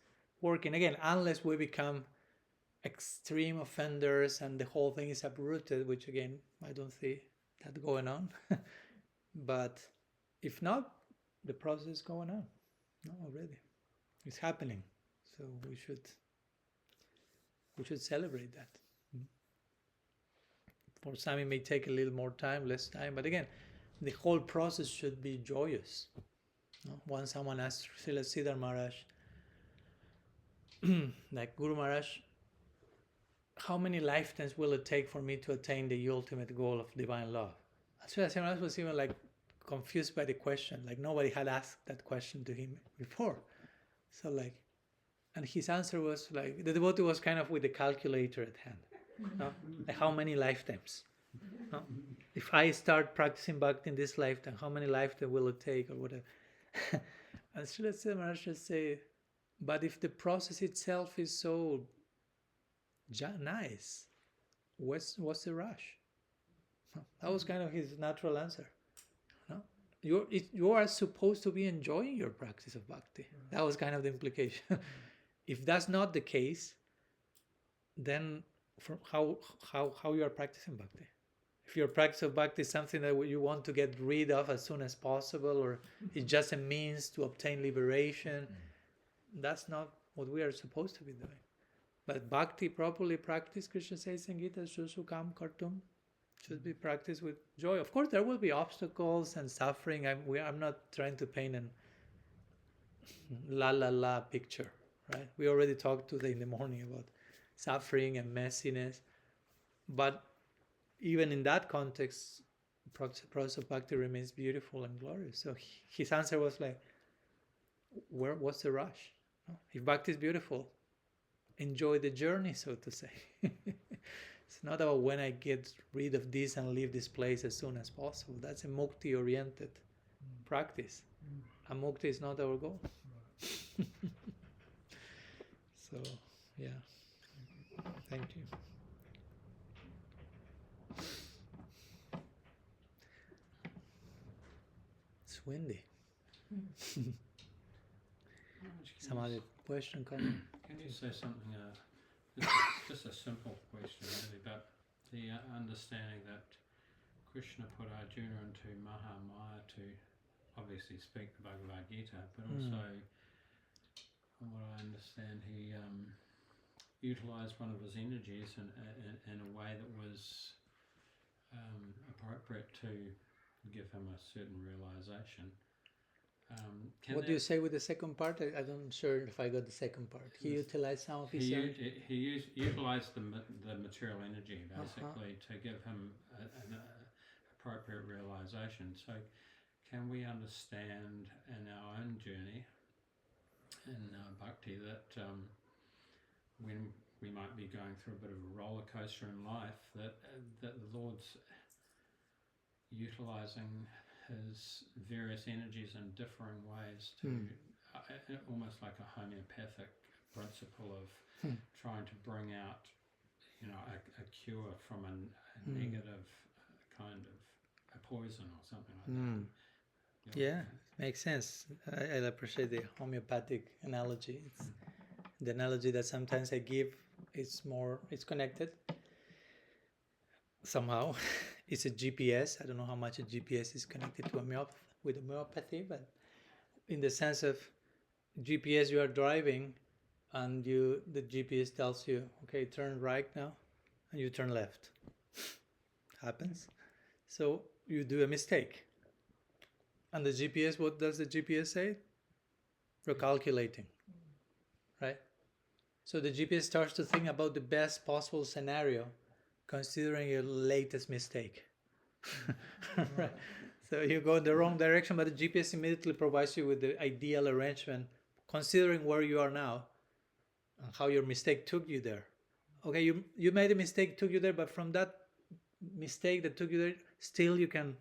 working. Again, unless we become extreme offenders and the whole thing is uprooted, which again, I don't see that going on. But if not, the process is going on. No, already. It's happening. So we should celebrate that. For some it may take a little more time, less time, but again, the whole process should be joyous. Once someone asked Srila Siddhar Maharaj, like, Guru Maharaj, how many lifetimes will it take for me to attain the ultimate goal of divine love? Srila Maharaj was even like confused by the question, like nobody had asked that question to him before. So like, and his answer was like, the devotee was kind of with the calculator at hand. Like how many lifetimes? If I start practicing bhakti in this lifetime, how many lifetimes will it take or whatever? And Srila Siddhar Maharaj just say, but if the process itself is so nice, what's the rush? That was kind of his natural answer. You are supposed to be enjoying your practice of bhakti. That was kind of the implication. If that's not the case, then how you are practicing bhakti? If your practice of bhakti is something that you want to get rid of as soon as possible, or it's just a means to obtain liberation, that's not what we are supposed to be doing. But bhakti, properly practiced, Krishna says in Gita, Shusukam Kartum, should be practiced with joy. Of course, there will be obstacles and suffering. I'm not trying to paint an la picture, right? We already talked today in the morning about suffering and messiness. But even in that context, the process of bhakti remains beautiful and glorious. So his answer was like, what's the rush? If bhakti is beautiful, enjoy the journey, so to say. It's not about when I get rid of this and leave this place as soon as possible. That's a mukti-oriented practice. And mukti is not our goal. So, yeah. Thank you. It's windy. Some other question, comment? Can you say something, just a simple question really, but the understanding that Krishna put Arjuna into Mahamaya to obviously speak the Bhagavad Gita, but also, from what I understand, he utilised one of his energies in a way that was appropriate to give him a certain realisation. What do you say with the second part? I'm not sure if I got the second part. He utilized some of his energy? He utilised the material energy, basically, to give him an appropriate realisation. So can we understand in our own journey in bhakti that when we might be going through a bit of a roller coaster in life, that the Lord's utilising his various energies in differing ways to almost like a homeopathic principle of trying to bring out, a cure from a negative kind of a poison or something like that. Yeah, makes sense. I appreciate the homeopathic analogy. It's the analogy that sometimes I give. It's connected somehow. It's a GPS. I don't know how much a GPS is connected to homeopathy, but in the sense of GPS, you are driving and the GPS tells you, okay, turn right now, and you turn left. Happens. So you do a mistake. And the GPS, what does the GPS say? recalculating, right? So the GPS starts to think about the best possible scenario, considering your latest mistake. Right? So you go in the wrong direction, but the GPS immediately provides you with the ideal arrangement, considering where you are now and how your mistake took you there. Okay, you made a mistake, took you there, but from that mistake that took you there, still you can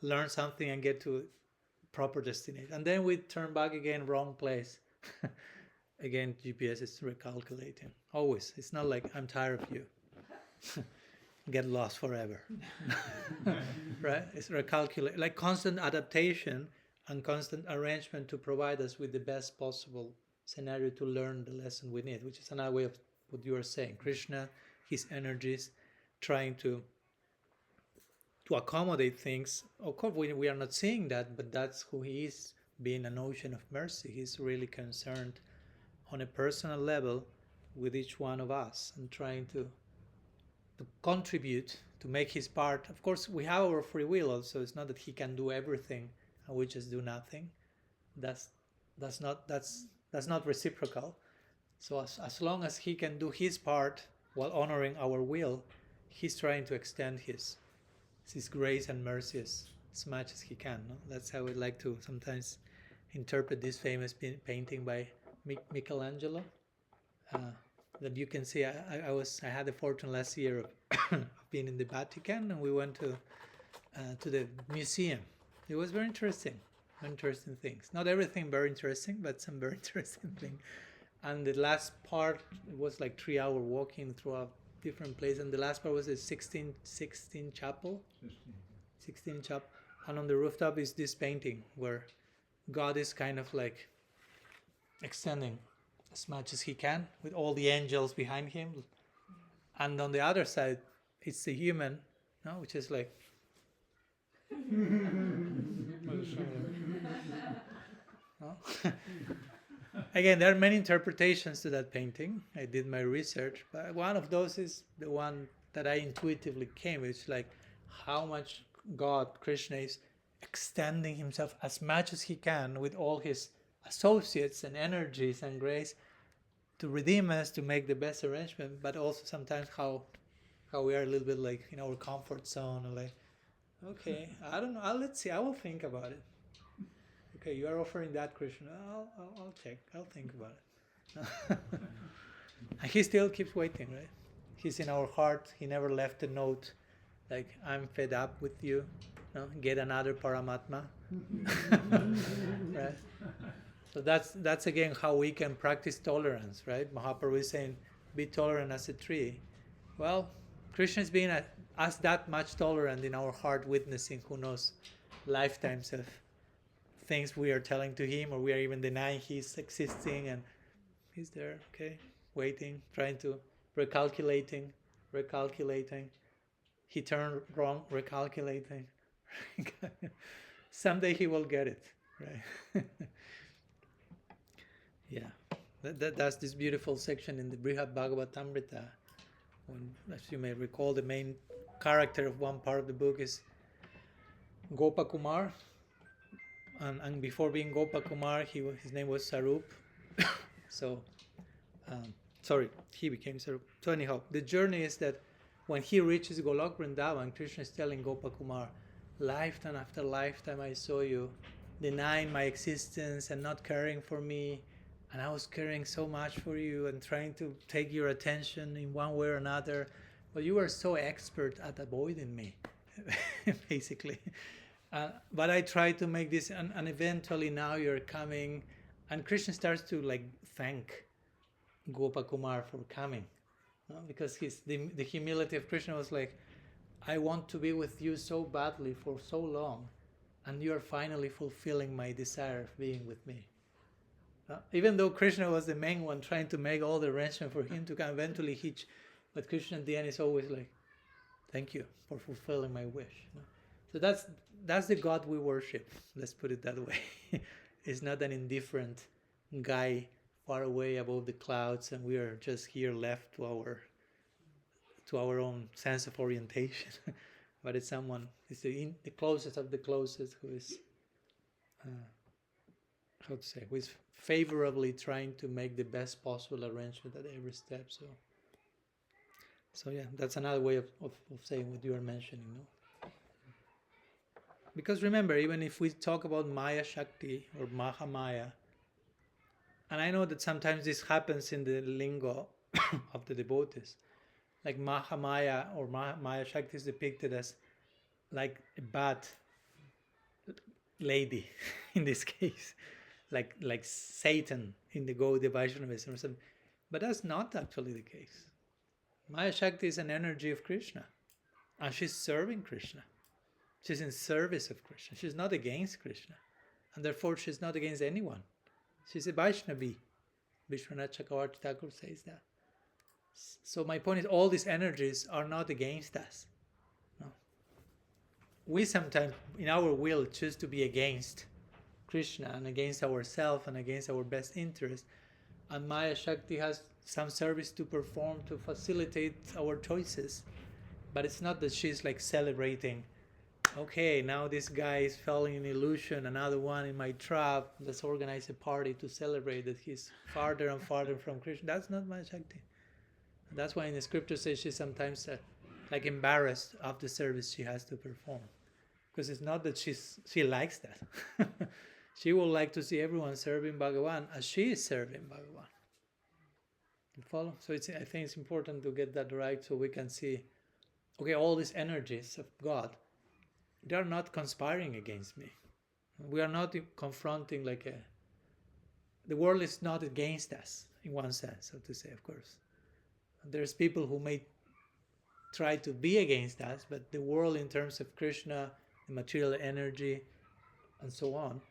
learn something and get to proper destination. And then we turn back again, wrong place. Again, GPS is recalculating. Always. It's not like I'm tired of you. Get lost forever. Right? It's recalculate, like constant adaptation and constant arrangement to provide us with the best possible scenario to learn the lesson we need, which is another way of what you are saying. Krishna, his energies, trying to accommodate things. Of course, we are not seeing that, but that's who he is, being an ocean of mercy. He's really concerned on a personal level with each one of us and trying to contribute, to make his part. Of course, we have our free will also. It's not that he can do everything and we just do nothing. That's not reciprocal. So as long as he can do his part while honoring our will, he's trying to extend his grace and mercy as much as he can. No? That's how I like to sometimes interpret this famous painting by Michelangelo. That you can see. I had the fortune last year of being in the Vatican, and we went to the museum. It was very interesting things. Not everything very interesting, but some very interesting things. And the last part, it was like 3-hour walking through a different place, and the last part was the 16 chapel. 16 chapel. And on the rooftop is this painting where God is kind of like extending as much as he can with all the angels behind him. And on the other side, it's the human, no, which is like no? Again, there are many interpretations to that painting. I did my research, but one of those is the one that I intuitively came. It's like how much God, Krishna, is extending himself as much as he can with all his associates and energies and grace to redeem us, to make the best arrangement, but also sometimes how we are a little bit like in our comfort zone, or like, okay, I don't know, let's see, I will think about it. Okay, you are offering that, Krishna. I'll check. I'll think about it. And he still keeps waiting, right? He's in our heart. He never left a note like, I'm fed up with you. No? Get another Paramatma. Right? So that's again how we can practice tolerance, right? Mahaprabhu is saying, be tolerant as a tree. Well, Krishna is being as that much tolerant in our heart, witnessing, who knows, lifetimes of things we are telling to him, or we are even denying he's existing, and he's there, okay, waiting, trying to recalculating. He turned wrong, recalculating. Someday he will get it, right? Yeah, that's this beautiful section in the Brihad Bhagavatamrita. When, as you may recall, the main character of one part of the book is Gopakumar. And before being Gopakumar, his name was Sarup. So, he became Sarup. So anyhow, the journey is that when he reaches Golok Vrindavan, Krishna is telling Gopakumar, lifetime after lifetime I saw you denying my existence and not caring for me, and I was caring so much for you and trying to take your attention in one way or another, but you were so expert at avoiding me, basically. But I tried to make this, and eventually now you're coming, and Krishna starts to like thank Gopakumar for coming, no? Because the humility of Krishna was like, I want to be with you so badly for so long, and you are finally fulfilling my desire of being with me. Even though Krishna was the main one trying to make all the arrangement for him to come, eventually hitch, but Krishna at the end is always like, thank you for fulfilling my wish. No? So that's the God we worship. Let's put it that way. It's not an indifferent guy far away above the clouds, and we are just here left to our own sense of orientation. But it's someone. It's the closest of the closest who how to say, who is favorably trying to make the best possible arrangement at every step. So yeah, that's another way of saying what you are mentioning, no? Because remember, even if we talk about Maya Shakti or Mahamaya, and I know that sometimes this happens in the lingo of the devotees, like Mahamaya or Maya Shakti is depicted as like a bad lady in this case, like Satan in the Gaudiya Vaishnavism or something. But that's not actually the case. Maya Shakti is an energy of Krishna, and she's serving Krishna. She's in service of Krishna. She's not against Krishna, and therefore she's not against anyone. She's a Vaishnavi. Vishwanath Chakravarti Thakur says that. So my point is, all these energies are not against us. No. We sometimes, in our will, choose to be against Krishna and against ourselves and against our best interest. And Maya Shakti has some service to perform to facilitate our choices. But it's not that she's like celebrating, okay, now this guy is falling in illusion, another one in my trap, let's organize a party to celebrate that he's farther and farther from Krishna. That's not Maya Shakti. And that's why in the scripture says she's sometimes like embarrassed of the service she has to perform. Because it's not that she likes that. She would like to see everyone serving Bhagavan as she is serving Bhagavan. You follow? So I think it's important to get that right so we can see, okay, all these energies of God, they are not conspiring against me. We are not confronting the world is not against us in one sense, so to say, of course. There's people who may try to be against us, but the world in terms of Krishna, the material energy, and so on,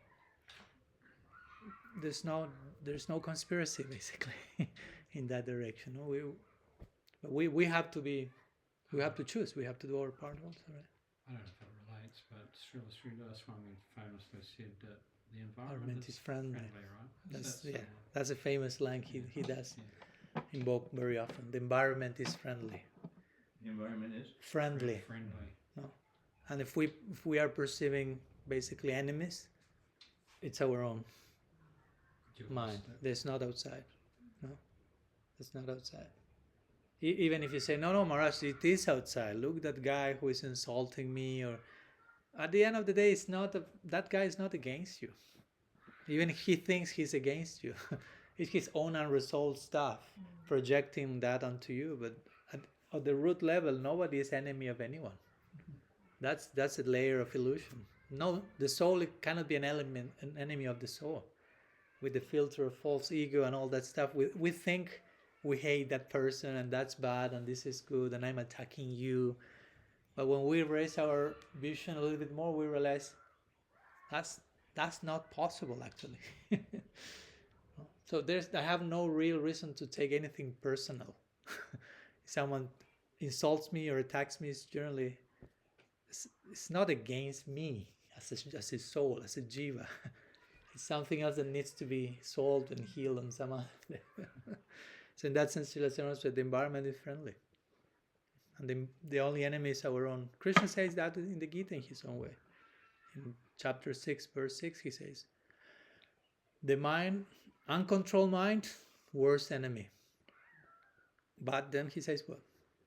there's no conspiracy basically in that direction. We have to choose. We have to do our part also, right? I don't know if it relates, but Srila Swami famously said that the environment is friendly, right? That's a famous line he does invoke very often. The environment is friendly. The environment is friendly. No, and if we are perceiving basically enemies, it's our own mind. There's not outside. No, it's not outside. Even if you say, no, Maharaj, it is outside. Look, that guy who is insulting me, or at the end of the day, it's not that guy is not against you. Even if he thinks he's against you, it's his own unresolved stuff, projecting that onto you. But at the root level, nobody is enemy of anyone. That's a layer of illusion. No, the soul cannot be an enemy of the soul. With the filter of false ego and all that stuff, we think we hate that person and that's bad and this is good and I'm attacking you. But when we raise our vision a little bit more, we realize that's not possible actually. So I have no real reason to take anything personal. If someone insults me or attacks me, it's generally it's not against me as a soul, as a jiva. It's something else that needs to be solved and healed on some other level. So in that sense, the environment is friendly. And the only enemy is our own. Krishna says that in the Gita in his own way. In chapter 6, verse 6, he says, the mind, uncontrolled mind, worst enemy. But then he says, well,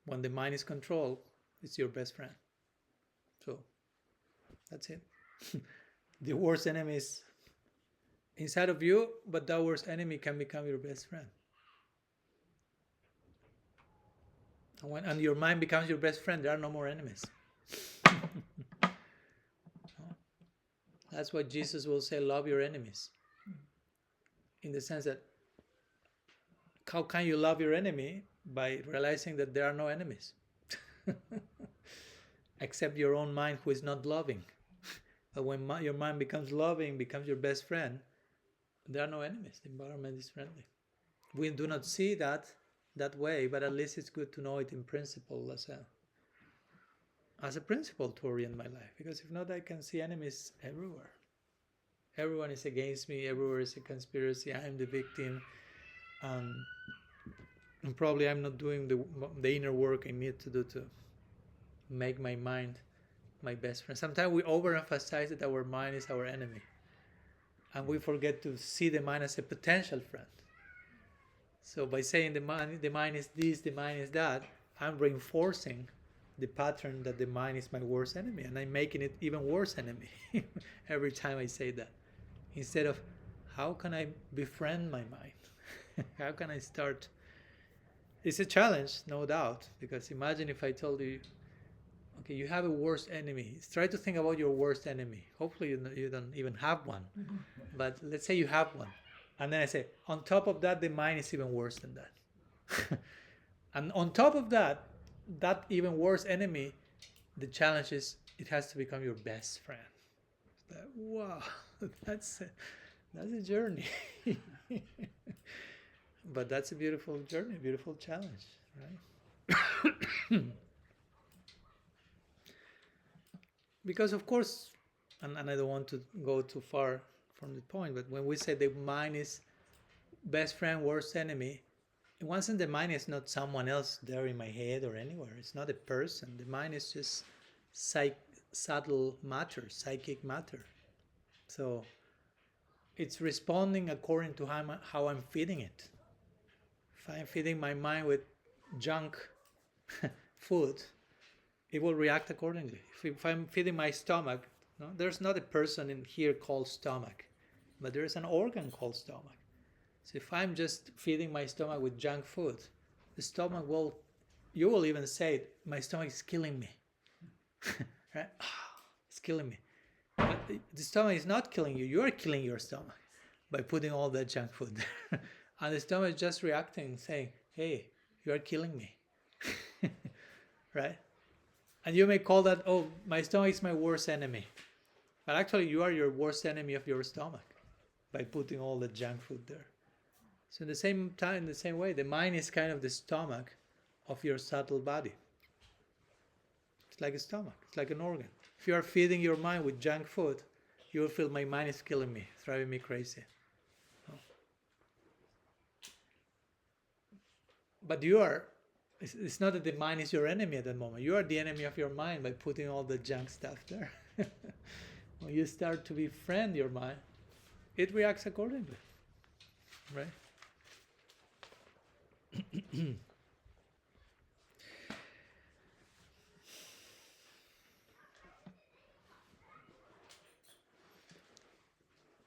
when the mind is controlled, it's your best friend. So that's it. The worst enemy is inside of you, but that worst enemy can become your best friend. And your mind becomes your best friend, there are no more enemies. That's why Jesus will say, love your enemies. In the sense that, how can you love your enemy? By realizing that there are no enemies. Except your own mind who is not loving. But when your mind becomes loving, becomes your best friend, there are no enemies. The environment is friendly. We do not see that way, but at least it's good to know it in principle as a principle to orient my life. Because if not, I can see enemies everywhere. Everyone is against me. Everywhere is a conspiracy. I am the victim. And probably I'm not doing the inner work I need to do to make my mind my best friend. Sometimes we overemphasize that our mind is our enemy. and we forget to see the mind as a potential friend. So by saying the mind is this, the mind is that, I'm reinforcing the pattern that the mind is my worst enemy, and I'm making it even worse enemy every time I say that. Instead of, how can I befriend my mind? How can I start? It's a challenge, no doubt, because imagine if I told you, okay, you have a worst enemy. Try to think about your worst enemy. Hopefully you don't even have one, but let's say you have one. And then I say, on top of that, the mind is even worse than that. And on top of that, that even worse enemy, the challenge is it has to become your best friend. Like, wow, that's a journey. But that's a beautiful journey, a beautiful challenge, right? Because of course, and I don't want to go too far from the point, but when we say the mind is best friend, worst enemy, in one sense the mind is not someone else there in my head or anywhere. It's not a person. The mind is just subtle matter, psychic matter. So it's responding according to how I'm feeding it. If I'm feeding my mind with junk food, it will react accordingly. If I'm feeding my stomach, no, there's not a person in here called stomach, but there is an organ called stomach. So if I'm just feeding my stomach with junk food, the stomach you will even say, my stomach is killing me. Right? It's killing me. But the stomach is not killing you. You are killing your stomach by putting all that junk food there. And the stomach is just reacting, saying, hey, you are killing me. Right? And you may call that, oh, my stomach is my worst enemy. But actually, you are your worst enemy of your stomach by putting all the junk food there. So in the same time, the same way, the mind is kind of the stomach of your subtle body. It's like a stomach. It's like an organ. If you are feeding your mind with junk food, you will feel my mind is killing me, it's driving me crazy. But it's not that the mind is your enemy at that moment. You are the enemy of your mind by putting all the junk stuff there. When you start to befriend your mind, it reacts accordingly. Right?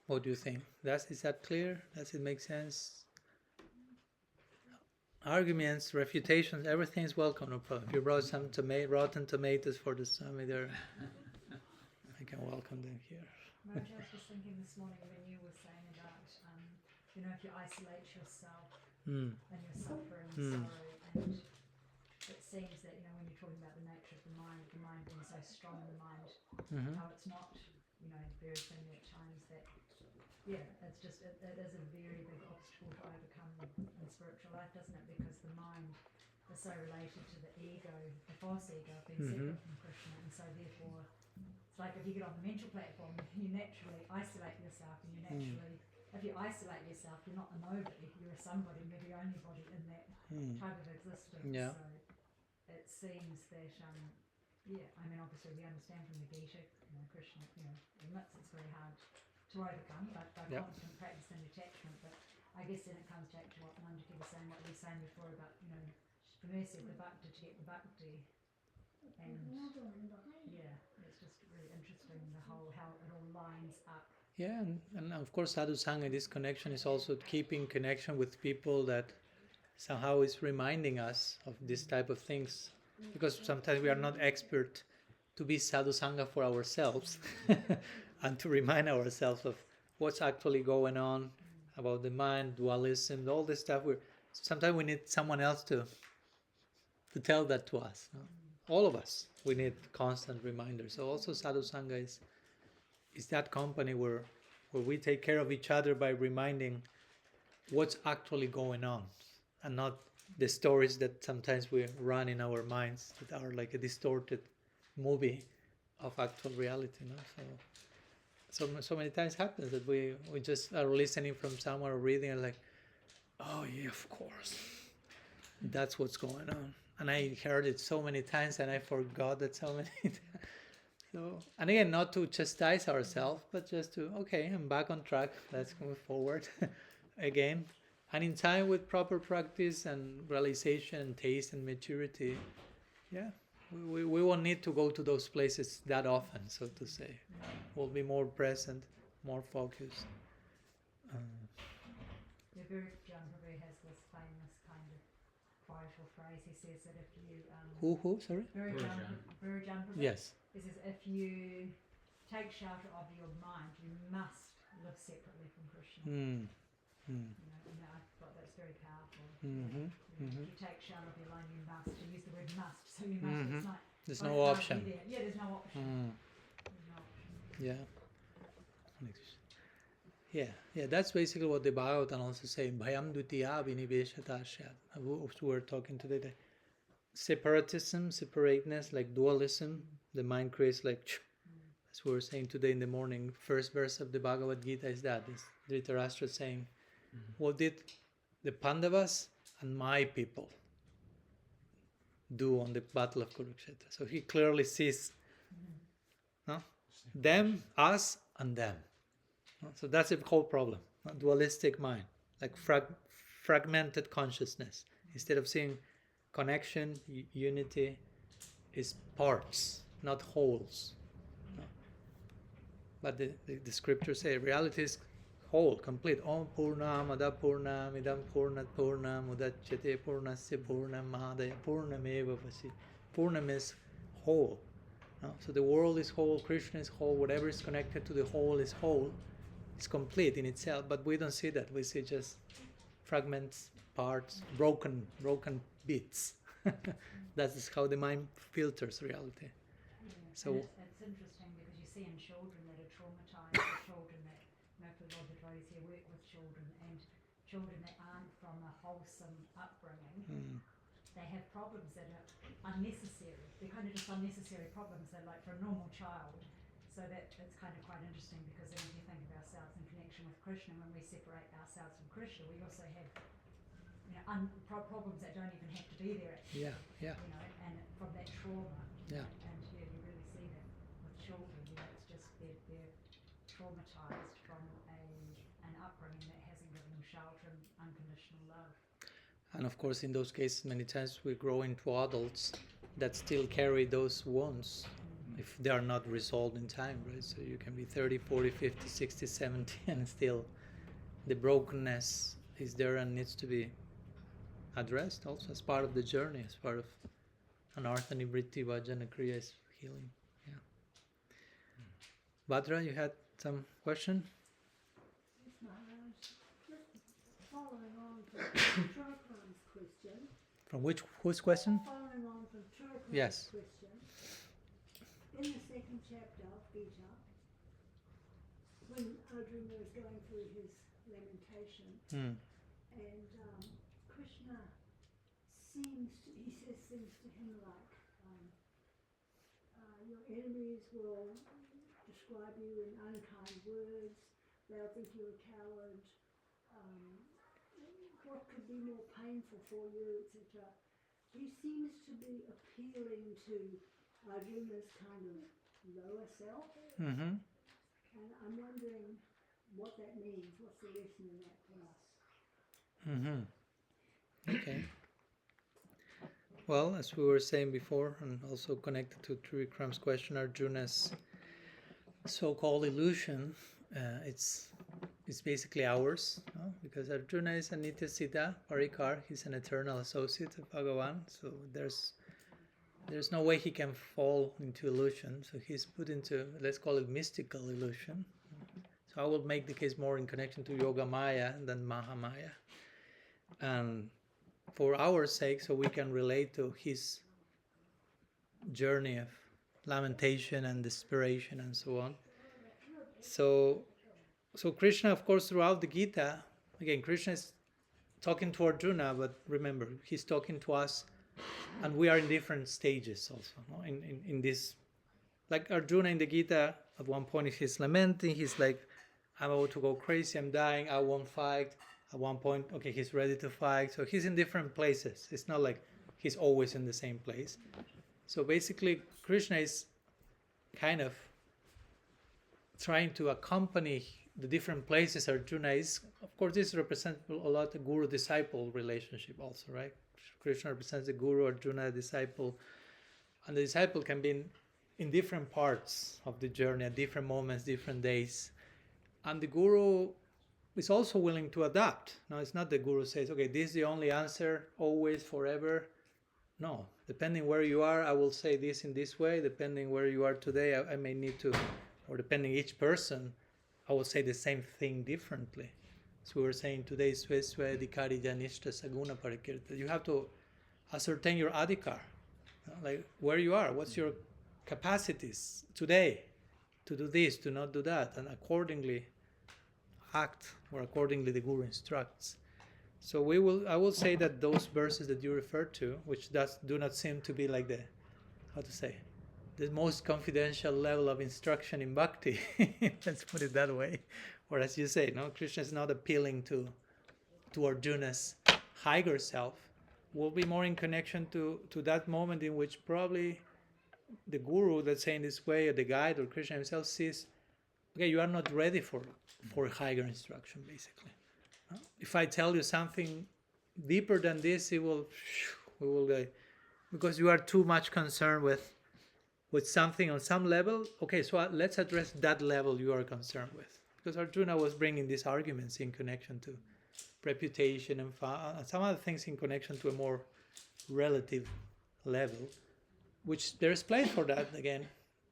What do you think? Is that clear? Does it make sense? Arguments, refutations, everything is welcome, no problem. If you brought some rotten tomatoes for the Swami there, I can welcome them here. Marge, I was just thinking this morning when you were saying about, if you isolate yourself and your suffering and sorrow, and it seems that, when you're talking about the nature of the mind being so strong in the mind, how it's not, very friendly at times that, it's just, it is a very big obstacle to overcome in spiritual life, doesn't it? Because the mind is so related to the ego, the false ego, being separate from Krishna, and so therefore, it's like if you get on the mental platform, you naturally isolate yourself, and you naturally, if you isolate yourself, you're not a nobody, you're a somebody, you're the only body in that type of existence. Yeah. So it seems that, obviously we understand from the Gita, Krishna, admits it's very hard to overcome, but by constant practice and detachment. But I guess then it comes back to what Nandaki was saying, what we were saying before about, the mercy of the bhakti to get the bhakti. And it's just really interesting, how it all lines up. Yeah, and of course Sadhu-Sanga, this connection is also keeping connection with people that somehow is reminding us of this type of things. Because sometimes we are not expert to be Sadhu-Sanga for ourselves and to remind ourselves of what's actually going on about the mind, dualism, all this stuff. Sometimes we need someone else to tell that to us. No? All of us, we need constant reminders. So also Sadhu-Sanga is that company where we take care of each other by reminding what's actually going on, and not the stories that sometimes we run in our minds that are like a distorted movie of actual reality. No? So many times happens that we just are listening from someone or reading and like, oh yeah, of course, that's what's going on. And I heard it so many times and I forgot that so many times. So, and again, not to chastise ourselves, but just to, okay, I'm back on track. Let's move forward again. And in time, with proper practice and realization and taste and maturity, yeah, we won't need to go to those places that often, so to say. We'll be more present, more focused. Yeah, John Prabhu has this famous kind of quote or phrase. He says that if you Who? Sorry. John Prabhu. Yes. He says if you take shelter of your mind, you must live separately from Krishna. Mm. You know, and I thought that's very powerful. Mm-hmm. If you take shelter of your mind, you must. To use the word must, so you must. It's not. There's but no it's not option. there. Yeah, there's no option. There's no option. Yeah. Yeah, that's basically what the Bhagavatam also saying. Bhayam dutiya viniveshata shat. We were talking today. The separatism, separateness, like dualism, the mind creates like. As we were saying today in the morning, first verse of the Bhagavad Gita is that. Is Dhritarashtra saying, what did the Pandavas and my people do on the battle of Kurukshetra? So he clearly sees them, us, and them. So that's the whole problem. Dualistic mind, like fragmented consciousness. Instead of seeing connection, unity, is parts, not wholes. But the scriptures say reality is whole, complete. Om Purnam Ada Purnam Idam Purnat Purnam Udachyate Purnasya Purnam Mahadaya Purnameva Vasi. Purnam is whole. So the world is whole, Krishna is whole, whatever is connected to the whole is whole. It's complete in itself, but we don't see that. We see just fragments, parts, broken bits. That's how the mind filters reality. So it's interesting because you see in children that are traumatized, or children that, for a lot of the devotees here work with children, and children that aren't from a wholesome upbringing, they have problems that are unnecessary. They're kind of just unnecessary problems. They're like for a normal child. So that's kind of quite interesting because then when you think of ourselves in connection with Krishna, when we separate ourselves from Krishna, we also have problems that don't even have to be there. Actually, yeah. And from that trauma. Yeah. And you really see that with children. It's just they're traumatized from an upbringing that hasn't given them shelter and unconditional love. And of course, in those cases, many times we grow into adults that still carry those wounds. If they are not resolved in time, right? So you can be 30, 40, 50, 60, 70 and still the brokenness is there and needs to be addressed also as part of the journey, as part of Anartha Nibritti Vajana Kriya is healing. Yeah. Bhadra, you had some question? Yes, Maharaj. Just following on from Turkran's question. From whose question? Following on from Turkran's Yes. question. In the second chapter of Gita, when Arjuna is going through his lamentation, and Krishna seems to him like your enemies will describe you in unkind words, they'll think you're a coward, what could be more painful for you, etc. He seems to be appealing to Arjuna's kind of lower self, and I'm wondering what that means. What's the lesson in that for us? Okay. Well, as we were saying before, and also connected to Trikram's question, Arjuna's so-called illusion, it's basically ours, no? Because Arjuna is a Nitya Siddha Parikar, he's an eternal associate of Bhagavan, so there's no way he can fall into illusion, so he's put into, let's call it mystical illusion. So I will make the case more in connection to Yoga Maya than Mahamaya. And for our sake, so we can relate to his journey of lamentation and desperation and so on. So Krishna, of course, throughout the Gita, again, Krishna is talking to Arjuna, but remember, he's talking to us, and we are in different stages also. No? In this, like Arjuna in the Gita, at one point he's lamenting, he's like, I'm about to go crazy, I'm dying, I won't fight. At one point, okay, he's ready to fight. So he's in different places. It's not like he's always in the same place. So basically, Krishna is kind of trying to accompany the different places Arjuna is. Of course, this represents a lot of guru-disciple relationship also, right? Krishna represents the guru, Arjuna a disciple, and the disciple can be in different parts of the journey at different moments, different days, and the guru is also willing to adapt. No, it's not the guru says, okay, this is the only answer always, forever. No, depending where you are, I will say this in this way. Depending where you are today, I may need to, or depending each person, I will say the same thing differently. So we were saying today, Svesva Adhikari Janishta Saguna Parakirta. You have to ascertain your adhikar, like where you are, what's your capacities today to do this, to not do that, and accordingly act, or accordingly the guru instructs. So I will say that those verses that you referred to, which do not seem to be like the most confidential level of instruction in bhakti, let's put it that way. Or as you say, no, Krishna is not appealing to Arjuna's higher self, will be more in connection to that moment in which probably the guru, let's say in this way, or the guide, or Krishna himself sees, okay, you are not ready for higher instruction, basically. If I tell you something deeper than this, we will because you are too much concerned with something on some level. Okay, so let's address that level you are concerned with. Because Arjuna was bringing these arguments in connection to reputation and some other things in connection to a more relative level, which there's place for that. Again,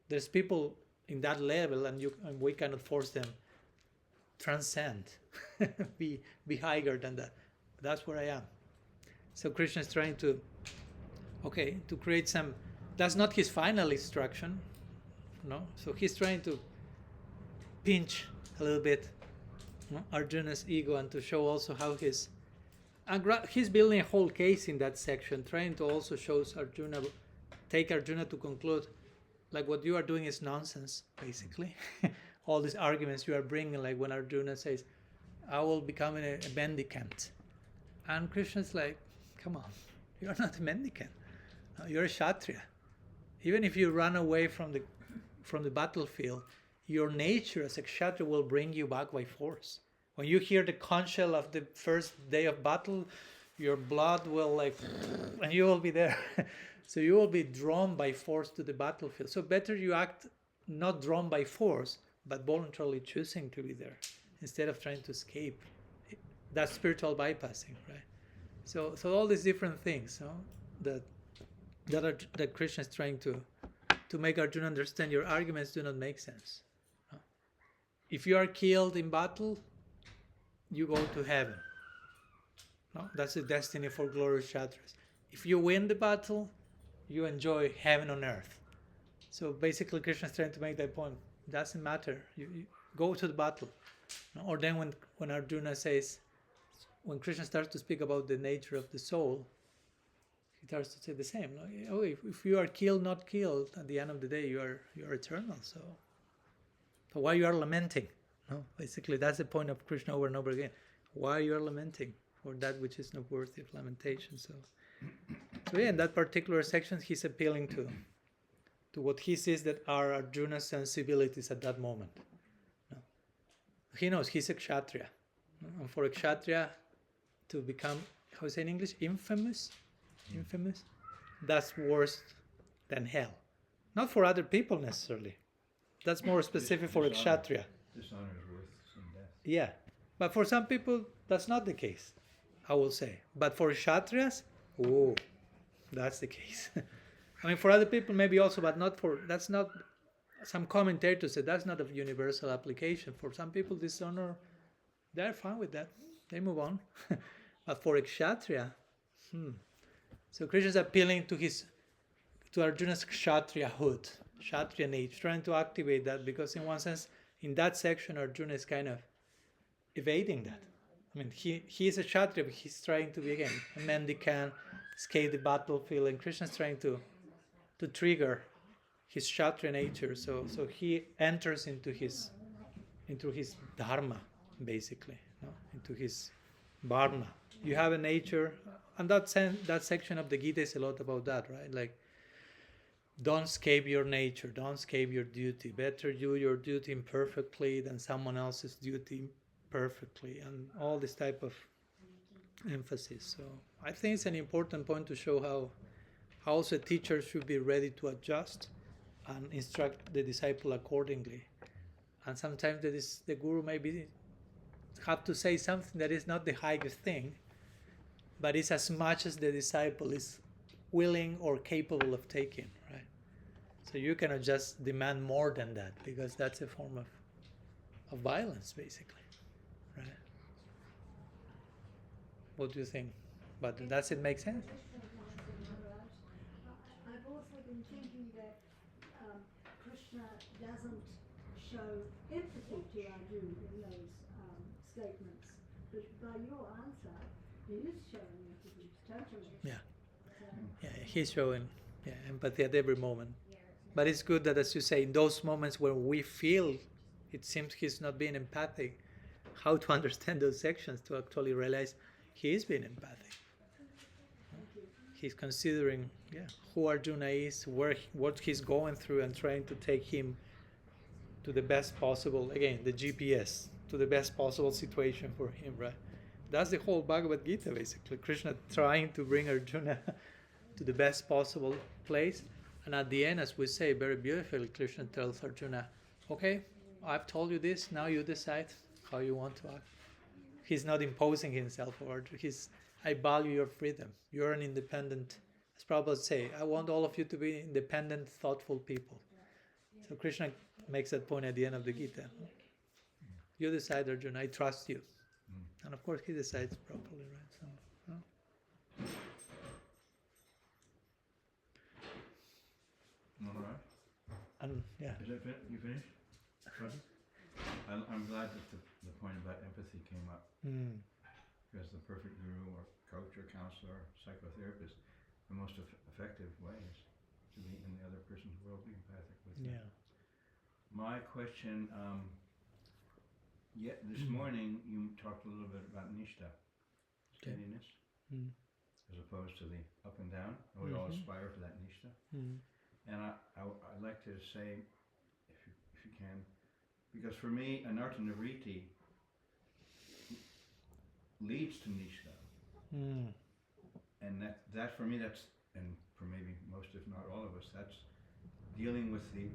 there's people in that level, and we cannot force them transcend, be higher than that. That's where I am. So Krishna is trying to create some. That's not his final instruction, no. So he's trying to pinch a little bit Arjuna's ego, and to show also how he's building a whole case in that section, trying to also show take Arjuna to conclude, like what you are doing is nonsense, basically. All these arguments you are bringing, like when Arjuna says, I will become a mendicant. And Krishna's like, come on, you're not a mendicant. You're a Kshatriya. Even if you run away from the battlefield, your nature as a Kshatriya will bring you back by force. When you hear the conch shell of the first day of battle, your blood will and you will be there. So you will be drawn by force to the battlefield. So better you act not drawn by force, but voluntarily choosing to be there, instead of trying to escape. That's spiritual bypassing, right? So all these different things, that Krishna is trying to make Arjuna understand, your arguments do not make sense. If you are killed in battle, you go to heaven. No? That's the destiny for glorious Kshatriyas. If you win the battle, you enjoy heaven on earth. So basically Krishna is trying to make that point. It doesn't matter. You go to the battle. Or then when Arjuna says, when Krishna starts to speak about the nature of the soul, he starts to say the same. Oh, if you are killed, not killed, at the end of the day you are eternal. So why you are lamenting? No, basically that's the point of Krishna over and over again. Why you are lamenting for that which is not worthy of lamentation? So yeah, in that particular section, he's appealing to what he sees that are Arjuna's sensibilities at that moment. No. He knows he's a Kshatriya. No? And for a Kshatriya to become, how is it in English? Infamous? That's worse than hell. Not for other people necessarily. That's more specific for a Kshatriya. Dishonor is worse than death. Yeah. But for some people, that's not the case, I will say. But for Kshatriyas, that's the case. I mean, for other people maybe also, but that's not, some commentators say that's not of universal application. For some people, dishonor, they're fine with that. They move on. But for a Kshatriya, So Krishna is appealing to Arjuna's Kshatriyahood, Kshatriya nature, trying to activate that, because in one sense, in that section, Arjuna is kind of evading that. I mean, he is a Kshatriya, but he's trying to be, again, a mendicant, escape the battlefield, and Krishna is trying to trigger his Kshatriya nature. So he enters into his dharma, basically, into his varna. You have a nature, and that section of the Gita is a lot about that, right? Like, don't escape your nature, don't escape your duty. Better do your duty imperfectly than someone else's duty perfectly, and all this type of emphasis. So I think it's an important point to show how also a teacher should be ready to adjust and instruct the disciple accordingly. And sometimes the guru maybe have to say something that is not the highest thing, but it's as much as the disciple is willing or capable of taking, right? So you cannot just demand more than that, because that's a form of violence, basically, right? What do you think? But does it make sense? I've also been thinking that Krishna doesn't show empathy to Arjuna in those statements, but by your answer, he is showing empathy totally. Yeah. So, Yeah, he's showing empathy at every moment. But it's good that, as you say, in those moments where we feel it seems he's not being empathic, how to understand those sections to actually realize he is being empathic. He's considering who Arjuna is, what he's going through, and trying to take him to the best possible, again, the GPS, to the best possible situation for him, right? That's the whole Bhagavad Gita, basically. Krishna trying to bring Arjuna to the best possible place. And at the end, as we say very beautifully, Krishna tells Arjuna, okay, I've told you this, now you decide how you want to act. He's not imposing himself over Arjuna. I value your freedom. You're an independent, as Prabhupada would say, I want all of you to be independent, thoughtful people. So Krishna makes that point at the end of the Gita. You decide, Arjuna, I trust you. And of course he decides properly, right? So, All right. and yeah. Is that you finished? Roger? I'm glad that the point about empathy came up. Because the perfect guru or coach or counselor or psychotherapist, the most effective way is to be in the other person's world, be empathic with them. Yeah. My question, this morning you talked a little bit about Nistha, steadiness, as opposed to the up and down. And we all aspire for that Nistha. And I'd like to say, if you can, because for me, Anartha Nivriti leads to Nistha. And that for me, and for maybe most, if not all of us, that's dealing with the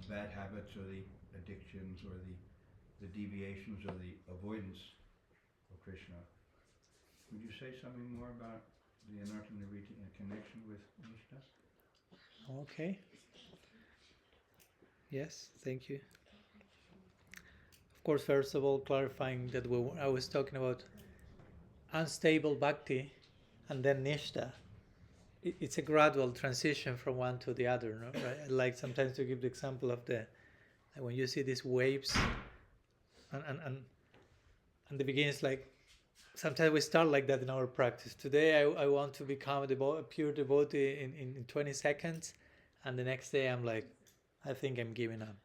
bad habits or the addictions or the deviations or the avoidance of Krishna. Would you say something more about the Anartha Nivriti in connection with Nistha? Okay. Yes, thank you. Of course, first of all, clarifying that I was talking about unstable bhakti and then Nistha. It's a gradual transition from one to the other, no? Right? I like sometimes to give the example of when you see these waves, and the beginning is like, sometimes we start like that in our practice. Today I want to become a pure devotee in 20 seconds, and the next day I'm like, I think I'm giving up.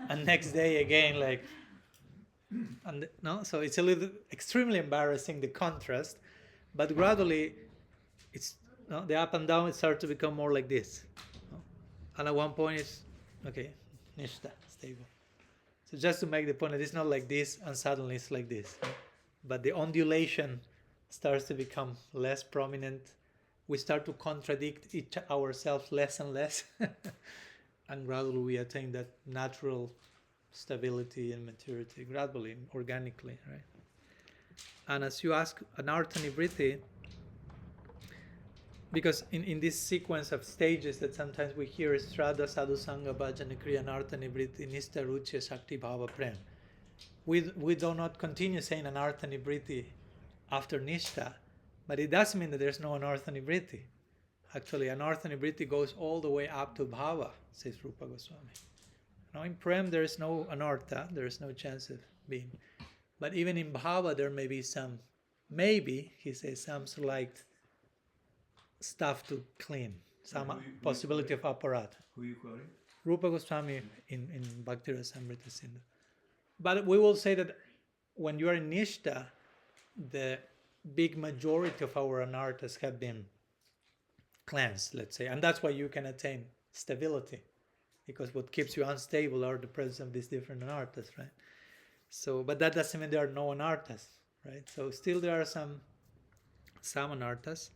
And next day again, like, so it's a little extremely embarrassing, the contrast, but gradually the up and down, it starts to become more like this. And at one point it's, okay, Nistha, stable. So just to make the point that it's not like this and suddenly it's like this. But the undulation starts to become less prominent. We start to contradict ourselves less and less. And gradually we attain that natural stability and maturity, gradually, organically, right? And as you ask, Anartha Nivriti, because in this sequence of stages that sometimes we hear is Shraddha, Sadhu-Sanga, Bhajana, Kriya, Anartha Nivriti, Nistha, Rucha, Shakti, Bhava, Prem. We do not continue saying Anartha Nivriti after Nistha, but it doesn't mean that there's no Anartha Nivriti. Actually, Anartha Nivriti goes all the way up to Bhava, says Rupa Goswami. Now in Prem there is no Anartha, there is no chance of being. But even in Bhava there may be some, he says, some slight stuff to clean, some possibility of aparat. Who are you quoting? Rupa Goswami in Bhakti Rasamrita Sindhu. But we will say that when you are in Nistha, the big majority of our anarthas have been cleansed, let's say. And that's why you can attain stability, because what keeps you unstable are the presence of these different anarthas, right? So, but that doesn't mean there are no anarthas, right? So still there are some anarthas.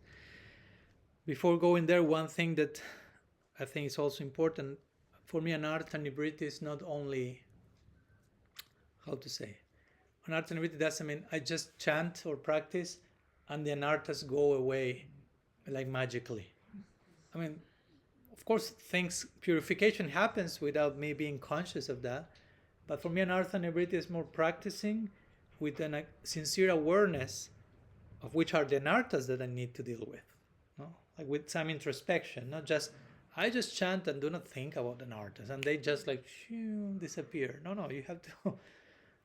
Before going there, one thing that I think is also important, for me, anartha nivriti is not only, how to say, anartha nivriti doesn't mean I just chant or practice and the anarthas go away like magically. I mean, of course, purification happens without me being conscious of that. But for me, anartha nivriti is more practicing with a sincere awareness of which are the anarthas that I need to deal with. No? Like with some introspection, not just, I just chant and do not think about anarthas and they just like disappear. No, you have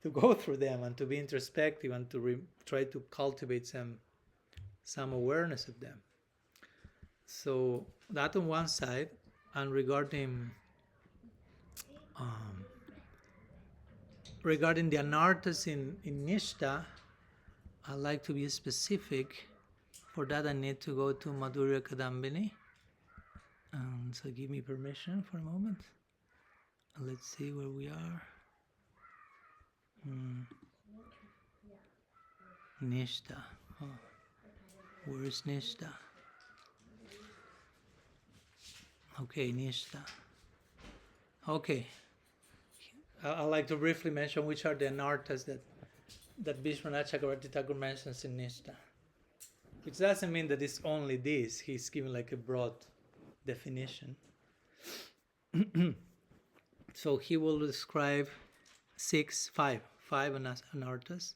to go through them and to be introspective and to try to cultivate some awareness of them. So that on one side, and regarding the anarthas in Nistha, I like to be specific. For that I need to go to Madhurya Kadambini. So give me permission for a moment. And let's see where we are. Nistha. Oh. Where is Nistha? Okay, Nistha. Okay. I like to briefly mention which are the anarthas that Vishwanath Chakravarti Thakur mentions in Nistha. Which doesn't mean that it's only this. He's giving like a broad definition. So he will describe five anarthas.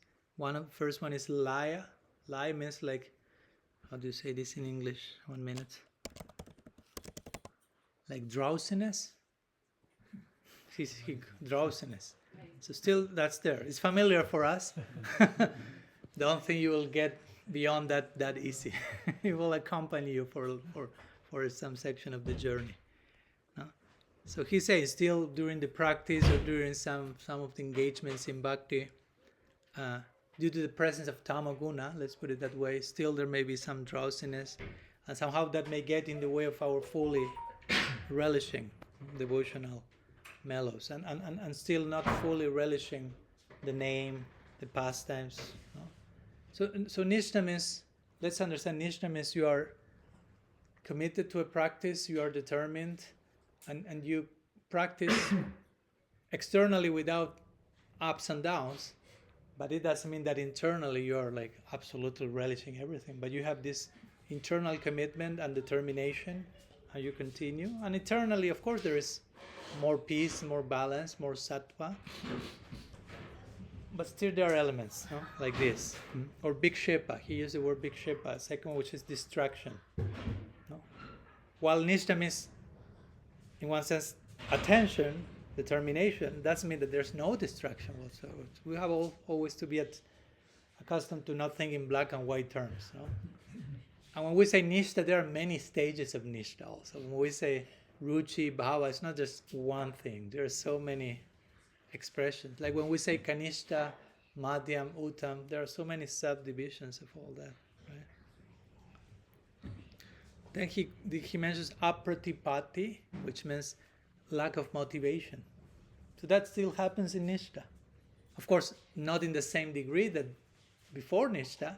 First one is laya. Laya means like, how do you say this in English? 1 minute. Like drowsiness. Drowsiness. So still that's there. It's familiar for us. Don't think you will get beyond that easy. It will accompany you for some section of the journey. No? So he says still during the practice or during some of the engagements in bhakti, due to the presence of tamaguna, let's put it that way, still there may be some drowsiness, and somehow that may get in the way of our fully relishing devotional mellows, and still not fully relishing the name, the pastimes. No? So Nistha means, let's understand, Nistha means you are committed to a practice, you are determined, and you practice externally without ups and downs, but it doesn't mean that internally you are like absolutely relishing everything, but you have this internal commitment and determination, and you continue. And internally, of course, there is more peace, more balance, more sattva, but still there are elements, no? Like this. Or vikshepa, he used the word vikshepa, second one, which is distraction. No? While Nistha means, in one sense, attention, determination, doesn't mean that there's no distraction whatsoever. We have always to be accustomed to not think in black and white terms. No? And when we say Nistha, there are many stages of Nistha also. When we say ruchi, bhava, it's not just one thing. There are so many expressions. Like when we say kanishta, madhyam, uttam, there are so many subdivisions of all that. Right? Then he mentions apratipati, which means lack of motivation. So that still happens in Nistha. Of course, not in the same degree that before Nistha,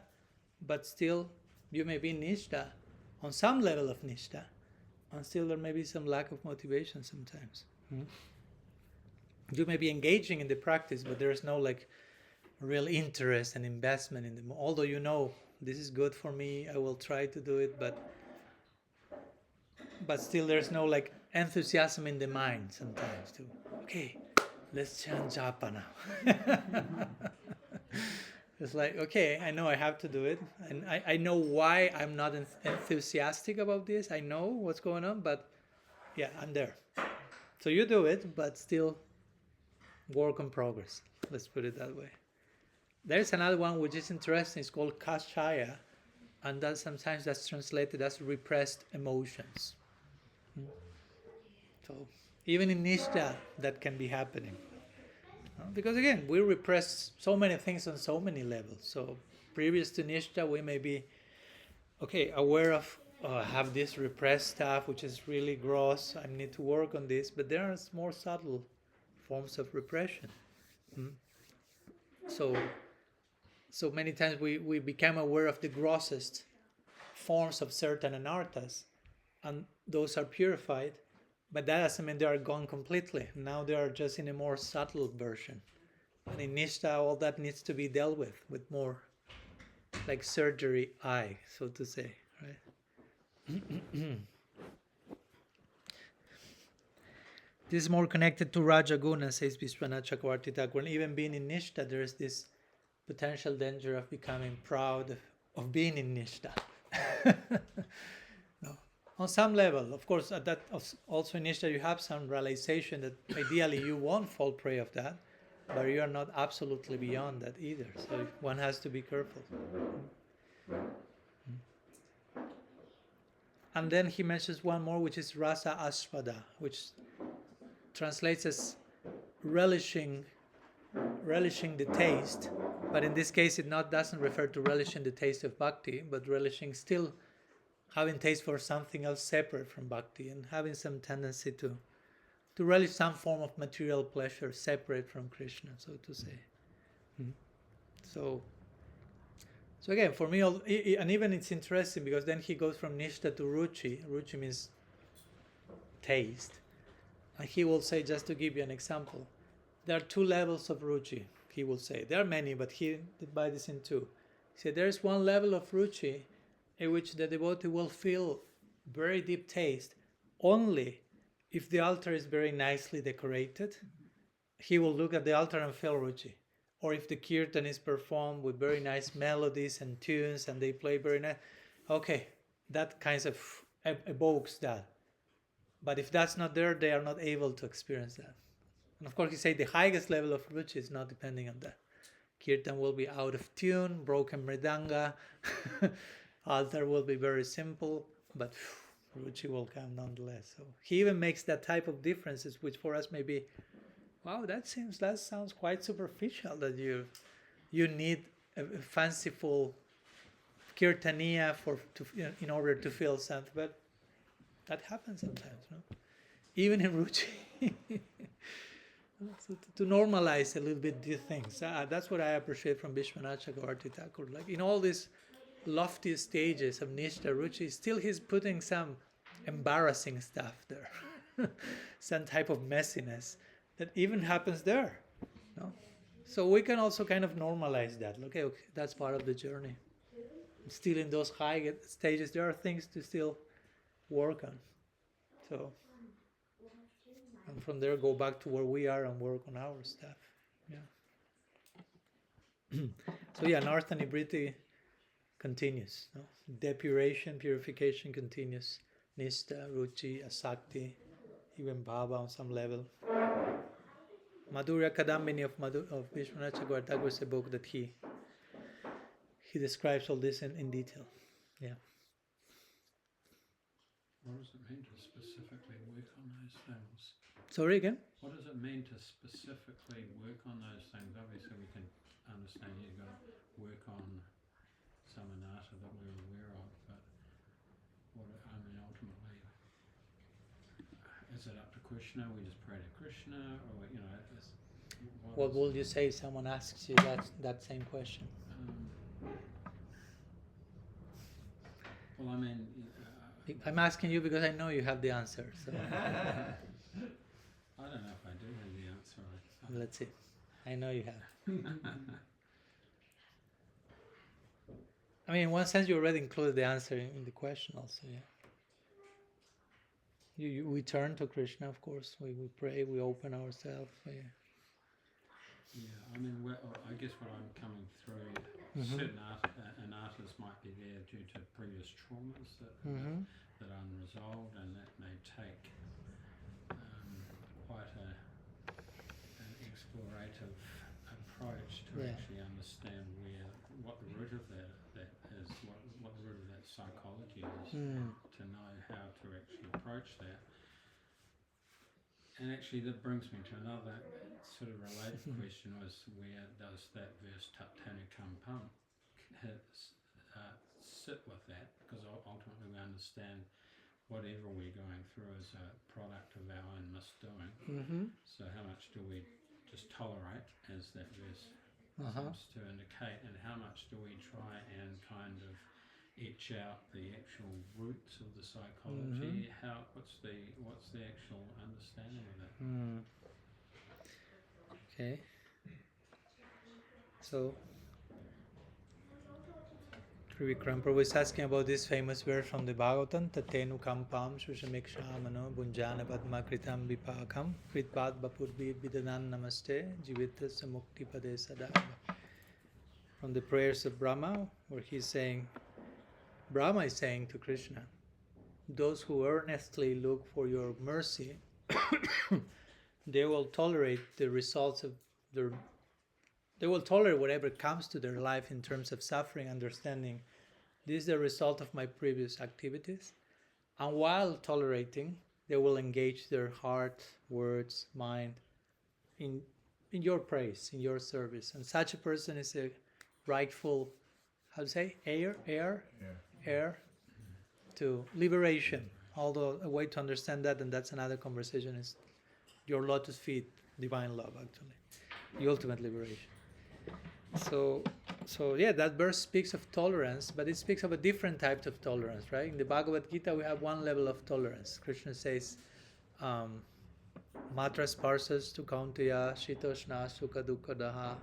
but still you may be in Nistha, on some level of Nistha, and still there may be some lack of motivation sometimes. You may be engaging in the practice, but there is no like real interest and investment in them. Although you know this is good for me, I will try to do it, but still there's no like enthusiasm in the mind sometimes too. Okay, let's chant japa now. It's like, okay, I know I have to do it, and I know why I'm not enthusiastic about this. I know what's going on, but yeah, I'm there. So you do it, but still work in progress. Let's put it that way. There's another one which is interesting. It's called kashaya, and sometimes that's translated as repressed emotions. So even in Nistha, that can be happening. Because again, we repress so many things on so many levels. So previous to Nistha, we may be aware of oh, I have this repressed stuff which is really gross, I need to work on this, but there are more subtle forms of repression. So many times we become aware of the grossest forms of certain anarthas, and those are purified, but that doesn't mean they are gone completely. Now they are just in a more subtle version. And in Nistha, all that needs to be dealt with more like surgery eye, so to say, right? This is more connected to Rajaguna, says Vishwanath Chakravarti Thakur. And even being in Nistha, there is this potential danger of becoming proud of being in Nistha. No. On some level, of course, at that also in Nistha you have some realization that ideally you won't fall prey of that, but you are not absolutely beyond that either. So one has to be careful. And then he mentions one more, which is rasa aspada, which translates as relishing the taste, but in this case it doesn't refer to relishing the taste of bhakti, but relishing still having taste for something else separate from bhakti, and having some tendency to relish some form of material pleasure separate from Krishna, so to say. So again, for me, and even it's interesting because then he goes from Nistha to Ruchi. Ruchi means taste. And he will say, just to give you an example, there are two levels of Ruchi, he will say. There are many, but he divides this in two. He said, there is one level of Ruchi in which the devotee will feel very deep taste only if the altar is very nicely decorated. He will look at the altar and feel Ruchi. Or if the kirtan is performed with very nice melodies and tunes and they play very nice, okay, that kind of evokes that. But if that's not there, they are not able to experience that. And of course, he said the highest level of Ruchi is not depending on that. Kirtan will be out of tune, broken mridanga, altar will be very simple, but Ruchi will come nonetheless. So he even makes that type of differences, which for us may be, wow, that sounds quite superficial, that you need a fanciful kirtaniya in order to feel something, but that happens sometimes, no? Even in Ruchi. So to normalize a little bit these things. That's what I appreciate from Vishwanath Chakravarti Thakur. Like in all these lofty stages of Nistha, Ruchi, still he's putting some embarrassing stuff there. Some type of messiness that even happens there. No? So we can also kind of normalize that. Okay, that's part of the journey. Still in those high stages, there are things to still work on. So, and from there go back to where we are and work on our stuff. Yeah. So yeah, Anartha Nibriti continues. No? Depuration, purification continues. Nistha, Ruchi, Asakti, even Bhava on some level. Madhurya Kadambini of Vishwanath Chakravarti Thakur is a book that he describes all this in detail. Yeah. What does it mean to specifically work on those things? Sorry again? What does it mean to specifically work on those things? Obviously we can understand you've got to work on some anartha that we're aware of, but ultimately, is it up to Krishna? We just pray to Krishna, or What will you say if someone asks you that same question? Well, I mean, I'm asking you because I know you have the answer. So I don't know if I do have the answer. Let's see. I know you have. I mean, in one sense, you already included the answer in the question also, yeah. We turn to Krishna, of course. We pray, we open ourselves. Yeah, I mean, I guess what I'm coming through, certain anarthas might be there due to previous traumas that are unresolved, and that may take quite an explorative approach to actually understand what the root of that is, what the root of that psychology is, to know how to actually approach that. And actually that brings me to another sort of related question, was where does that verse Tatthani Kampam sit with that, because ultimately we understand whatever we're going through is a product of our own misdoing. So how much do we just tolerate, as that verse seems to indicate, and how much do we try and kind of etch out the actual roots of the psychology? What's the actual understanding of that? Okay. So Trivikram Prabhu is asking about this famous verse from the Bhagavatam, Tatenu kampam shushamikshāmano bunjana padmakritam vipakam kritvad bapurvid vidanan namaste jivitasya mukti pade sadava. From the prayers of Brahma, where Brahma is saying to Krishna, those who earnestly look for your mercy, they will tolerate the results of they will tolerate whatever comes to their life in terms of suffering, understanding this is the result of my previous activities. And while tolerating, they will engage their heart, words, mind in your praise, in your service. And such a person is a rightful, heir to liberation. Although a way to understand that, and that's another conversation, is your lotus feet, divine love, actually, the ultimate liberation. So that verse speaks of tolerance, but it speaks of a different type of tolerance, right? In the Bhagavad Gita, we have one level of tolerance. Krishna says, matras parsas tu kaunteya shitoshna sukha dukkha daha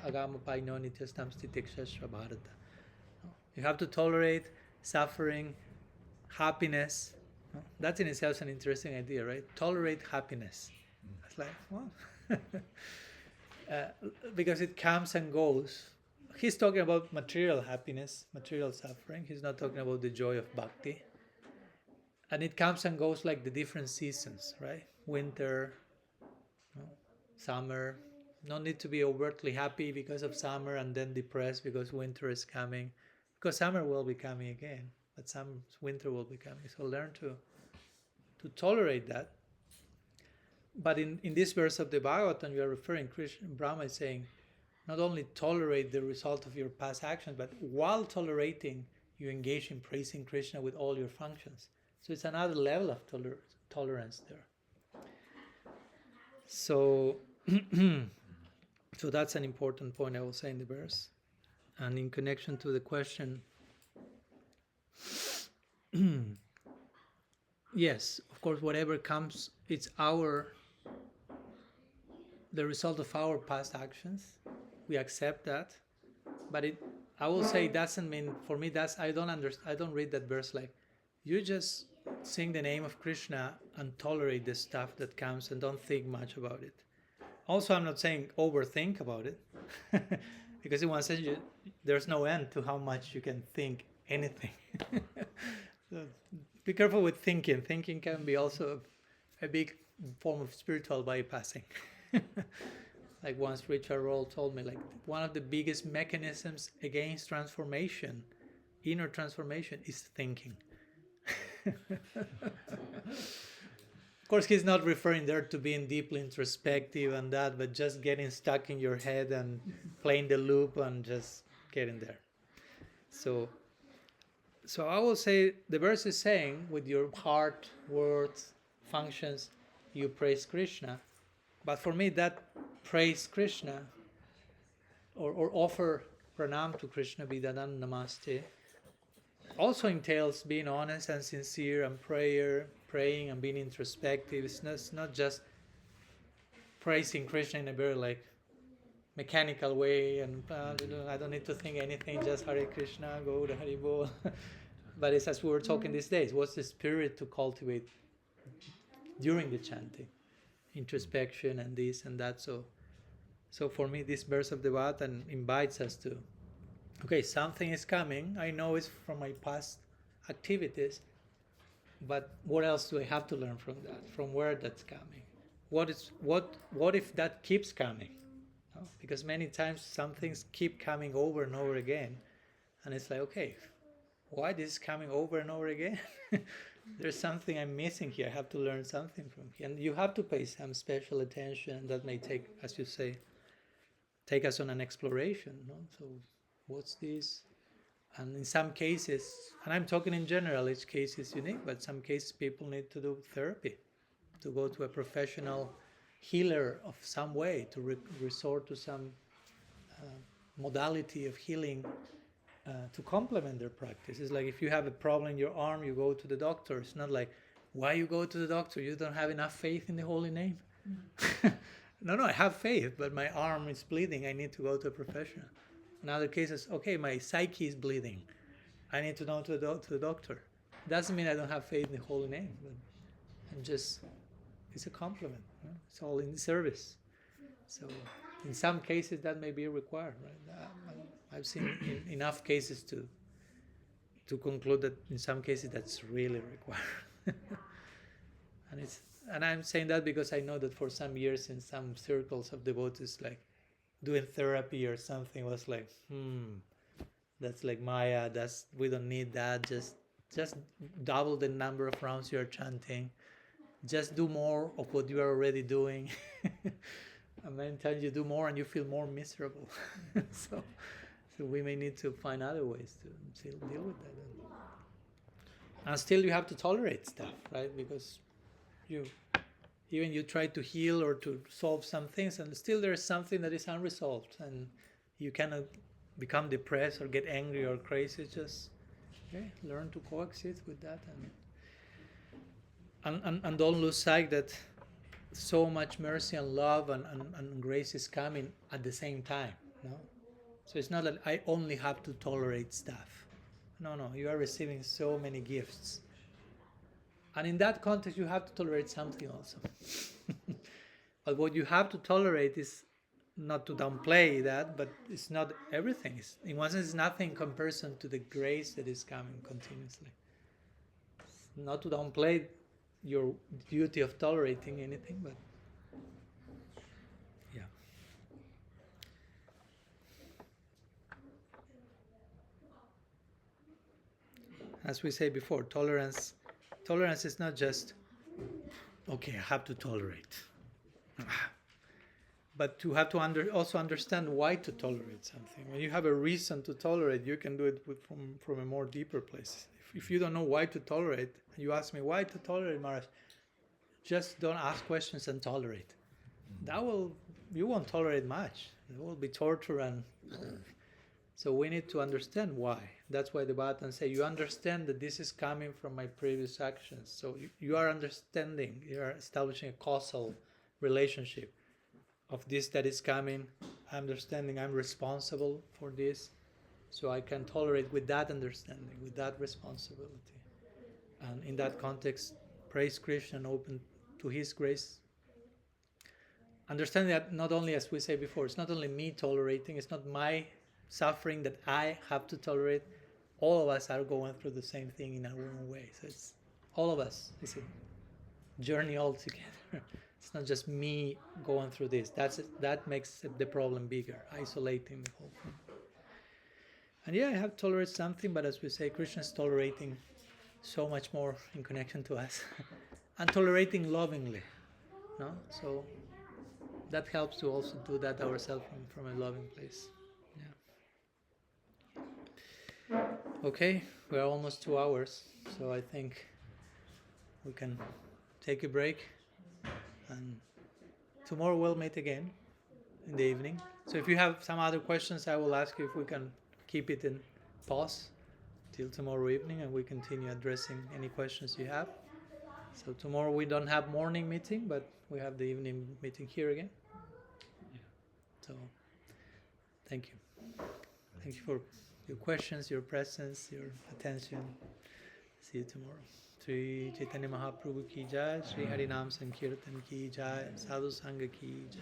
agama paino nityastam stitikshashra bharata. You have to tolerate suffering, happiness. That's in itself an interesting idea, right? Tolerate happiness. It's like, well, because it comes and goes. He's talking about material happiness, material suffering. He's not talking about the joy of bhakti. And it comes and goes like the different seasons, right? Winter, summer. No need to be overtly happy because of summer and then depressed because winter is coming. Because summer will be coming again, but winter will be coming. So learn to tolerate that. But in this verse of the Bhagavatam, you are referring, Brahma is saying, not only tolerate the result of your past actions, but while tolerating, you engage in praising Krishna with all your functions. So it's another level of tolerance there. So, so that's an important point I will say in the verse. And in connection to the question, yes, of course, whatever comes, it's the result of our past actions. We accept that, but I will say, it doesn't mean, for me, I don't read that verse like, you just sing the name of Krishna and tolerate the stuff that comes and don't think much about it. Also, I'm not saying overthink about it, because in one sense, there's no end to how much you can think anything. So be careful with thinking. Thinking can be also a big form of spiritual bypassing. Like once Richard Roll told me, like one of the biggest mechanisms against transformation, inner transformation, is thinking. Of course, he's not referring there to being deeply introspective and that, but just getting stuck in your head and playing the loop and just getting there. So I will say the verse is saying, with your heart, words, functions, you praise Krishna. But for me, that praise Krishna or offer pranam to Krishna, Vidanan Namaste, also entails being honest and sincere and praying and being introspective. It's not just praising Krishna in a very like mechanical way and I don't need to think anything, just Hare Krishna, go to Hari Bol. But it's as we were talking these days, what's the spirit to cultivate during the chanting? Introspection and this and that. So for me, this verse of the Bhagavatam invites us to, okay, something is coming. I know it's from my past activities, but what else do I have to learn from that? From where that's coming? What if that keeps coming? No? Because many times some things keep coming over and over again, and it's like, okay, why this is coming over and over again? There's something I'm missing here. I have to learn something from here. And you have to pay some special attention. That may take, as you say, take us on an exploration. No? So what's this? And in some cases, and I'm talking in general, each case is unique, but some cases people need to do therapy, to go to a professional healer of some way, to resort to some modality of healing to complement their practice. It's like if you have a problem in your arm, you go to the doctor. It's not like, why you go to the doctor? You don't have enough faith in the holy name? No, I have faith, but my arm is bleeding. I need to go to a professional. In other cases, okay, my psyche is bleeding. I need to go to the doctor. Doesn't mean I don't have faith in the holy name, but I'm just, it's a compliment. Right? It's all in service. So in some cases that may be required, right? I've seen enough cases to conclude that in some cases that's really required. And I'm saying that because I know that for some years in some circles of devotees, like doing therapy or something was like, that's like Maya, we don't need that, just double the number of rounds you're chanting, just do more of what you are already doing. And many times you do more and you feel more miserable. So we may need to find other ways to still deal with that. And still you have to tolerate stuff, right? Because you try to heal or to solve some things, and still there is something that is unresolved, and you cannot become depressed or get angry or crazy. Just learn to coexist with that, and don't lose sight that so much mercy and love and grace is coming at the same time. No, so it's not that I only have to tolerate stuff. No, you are receiving so many gifts. And in that context, you have to tolerate something also. But what you have to tolerate is not to downplay that, but it's not everything. In one sense, it's nothing in comparison to the grace that is coming continuously. It's not to downplay your duty of tolerating anything, but yeah. As we say before, tolerance is not just, okay, I have to tolerate. But to have to also understand why to tolerate something. When you have a reason to tolerate, you can do it from a more deeper place. If you don't know why to tolerate, and you ask me why to tolerate, Maharaj, just don't ask questions and tolerate. You won't tolerate much. There will be torture and... So we need to understand why. That's why the Bhagavatam say, you understand that this is coming from my previous actions. So you are understanding, you are establishing a causal relationship of this that is coming. I'm understanding I'm responsible for this. So I can tolerate with that understanding, with that responsibility. And in that context, praise Krishna and open to his grace. Understanding that not only, as we say before, it's not only me tolerating, it's not my suffering that I have to tolerate. All of us are going through the same thing in our own way. So it's all of us. It's a journey all together. It's not just me going through this. That makes the problem bigger, isolating the whole thing. And I have to tolerate something, but as we say, Krishna is tolerating so much more in connection to us. And tolerating lovingly. No? So that helps to also do that ourselves from a loving place. Okay, we're almost 2 hours, so I think we can take a break, and tomorrow we'll meet again in the evening. So if you have some other questions, I will ask you if we can keep it in pause till tomorrow evening, and we continue addressing any questions you have. So tomorrow we don't have morning meeting, but we have the evening meeting here again. So thank you. Thank you for your questions, your presence, your attention. See you tomorrow. Sri Chaitanya Mahaprabhu ki jai, Sri Harinam Sankirtan ki jai, Sadhu-Sanga ki jai,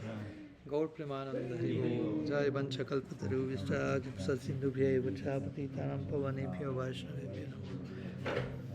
Gaur Premananda Haribo, Jai Vanchakalpataru Vishta, Sindhubhya Vachapati Taram Pavanebhyo Vaishnavebhyo Namo.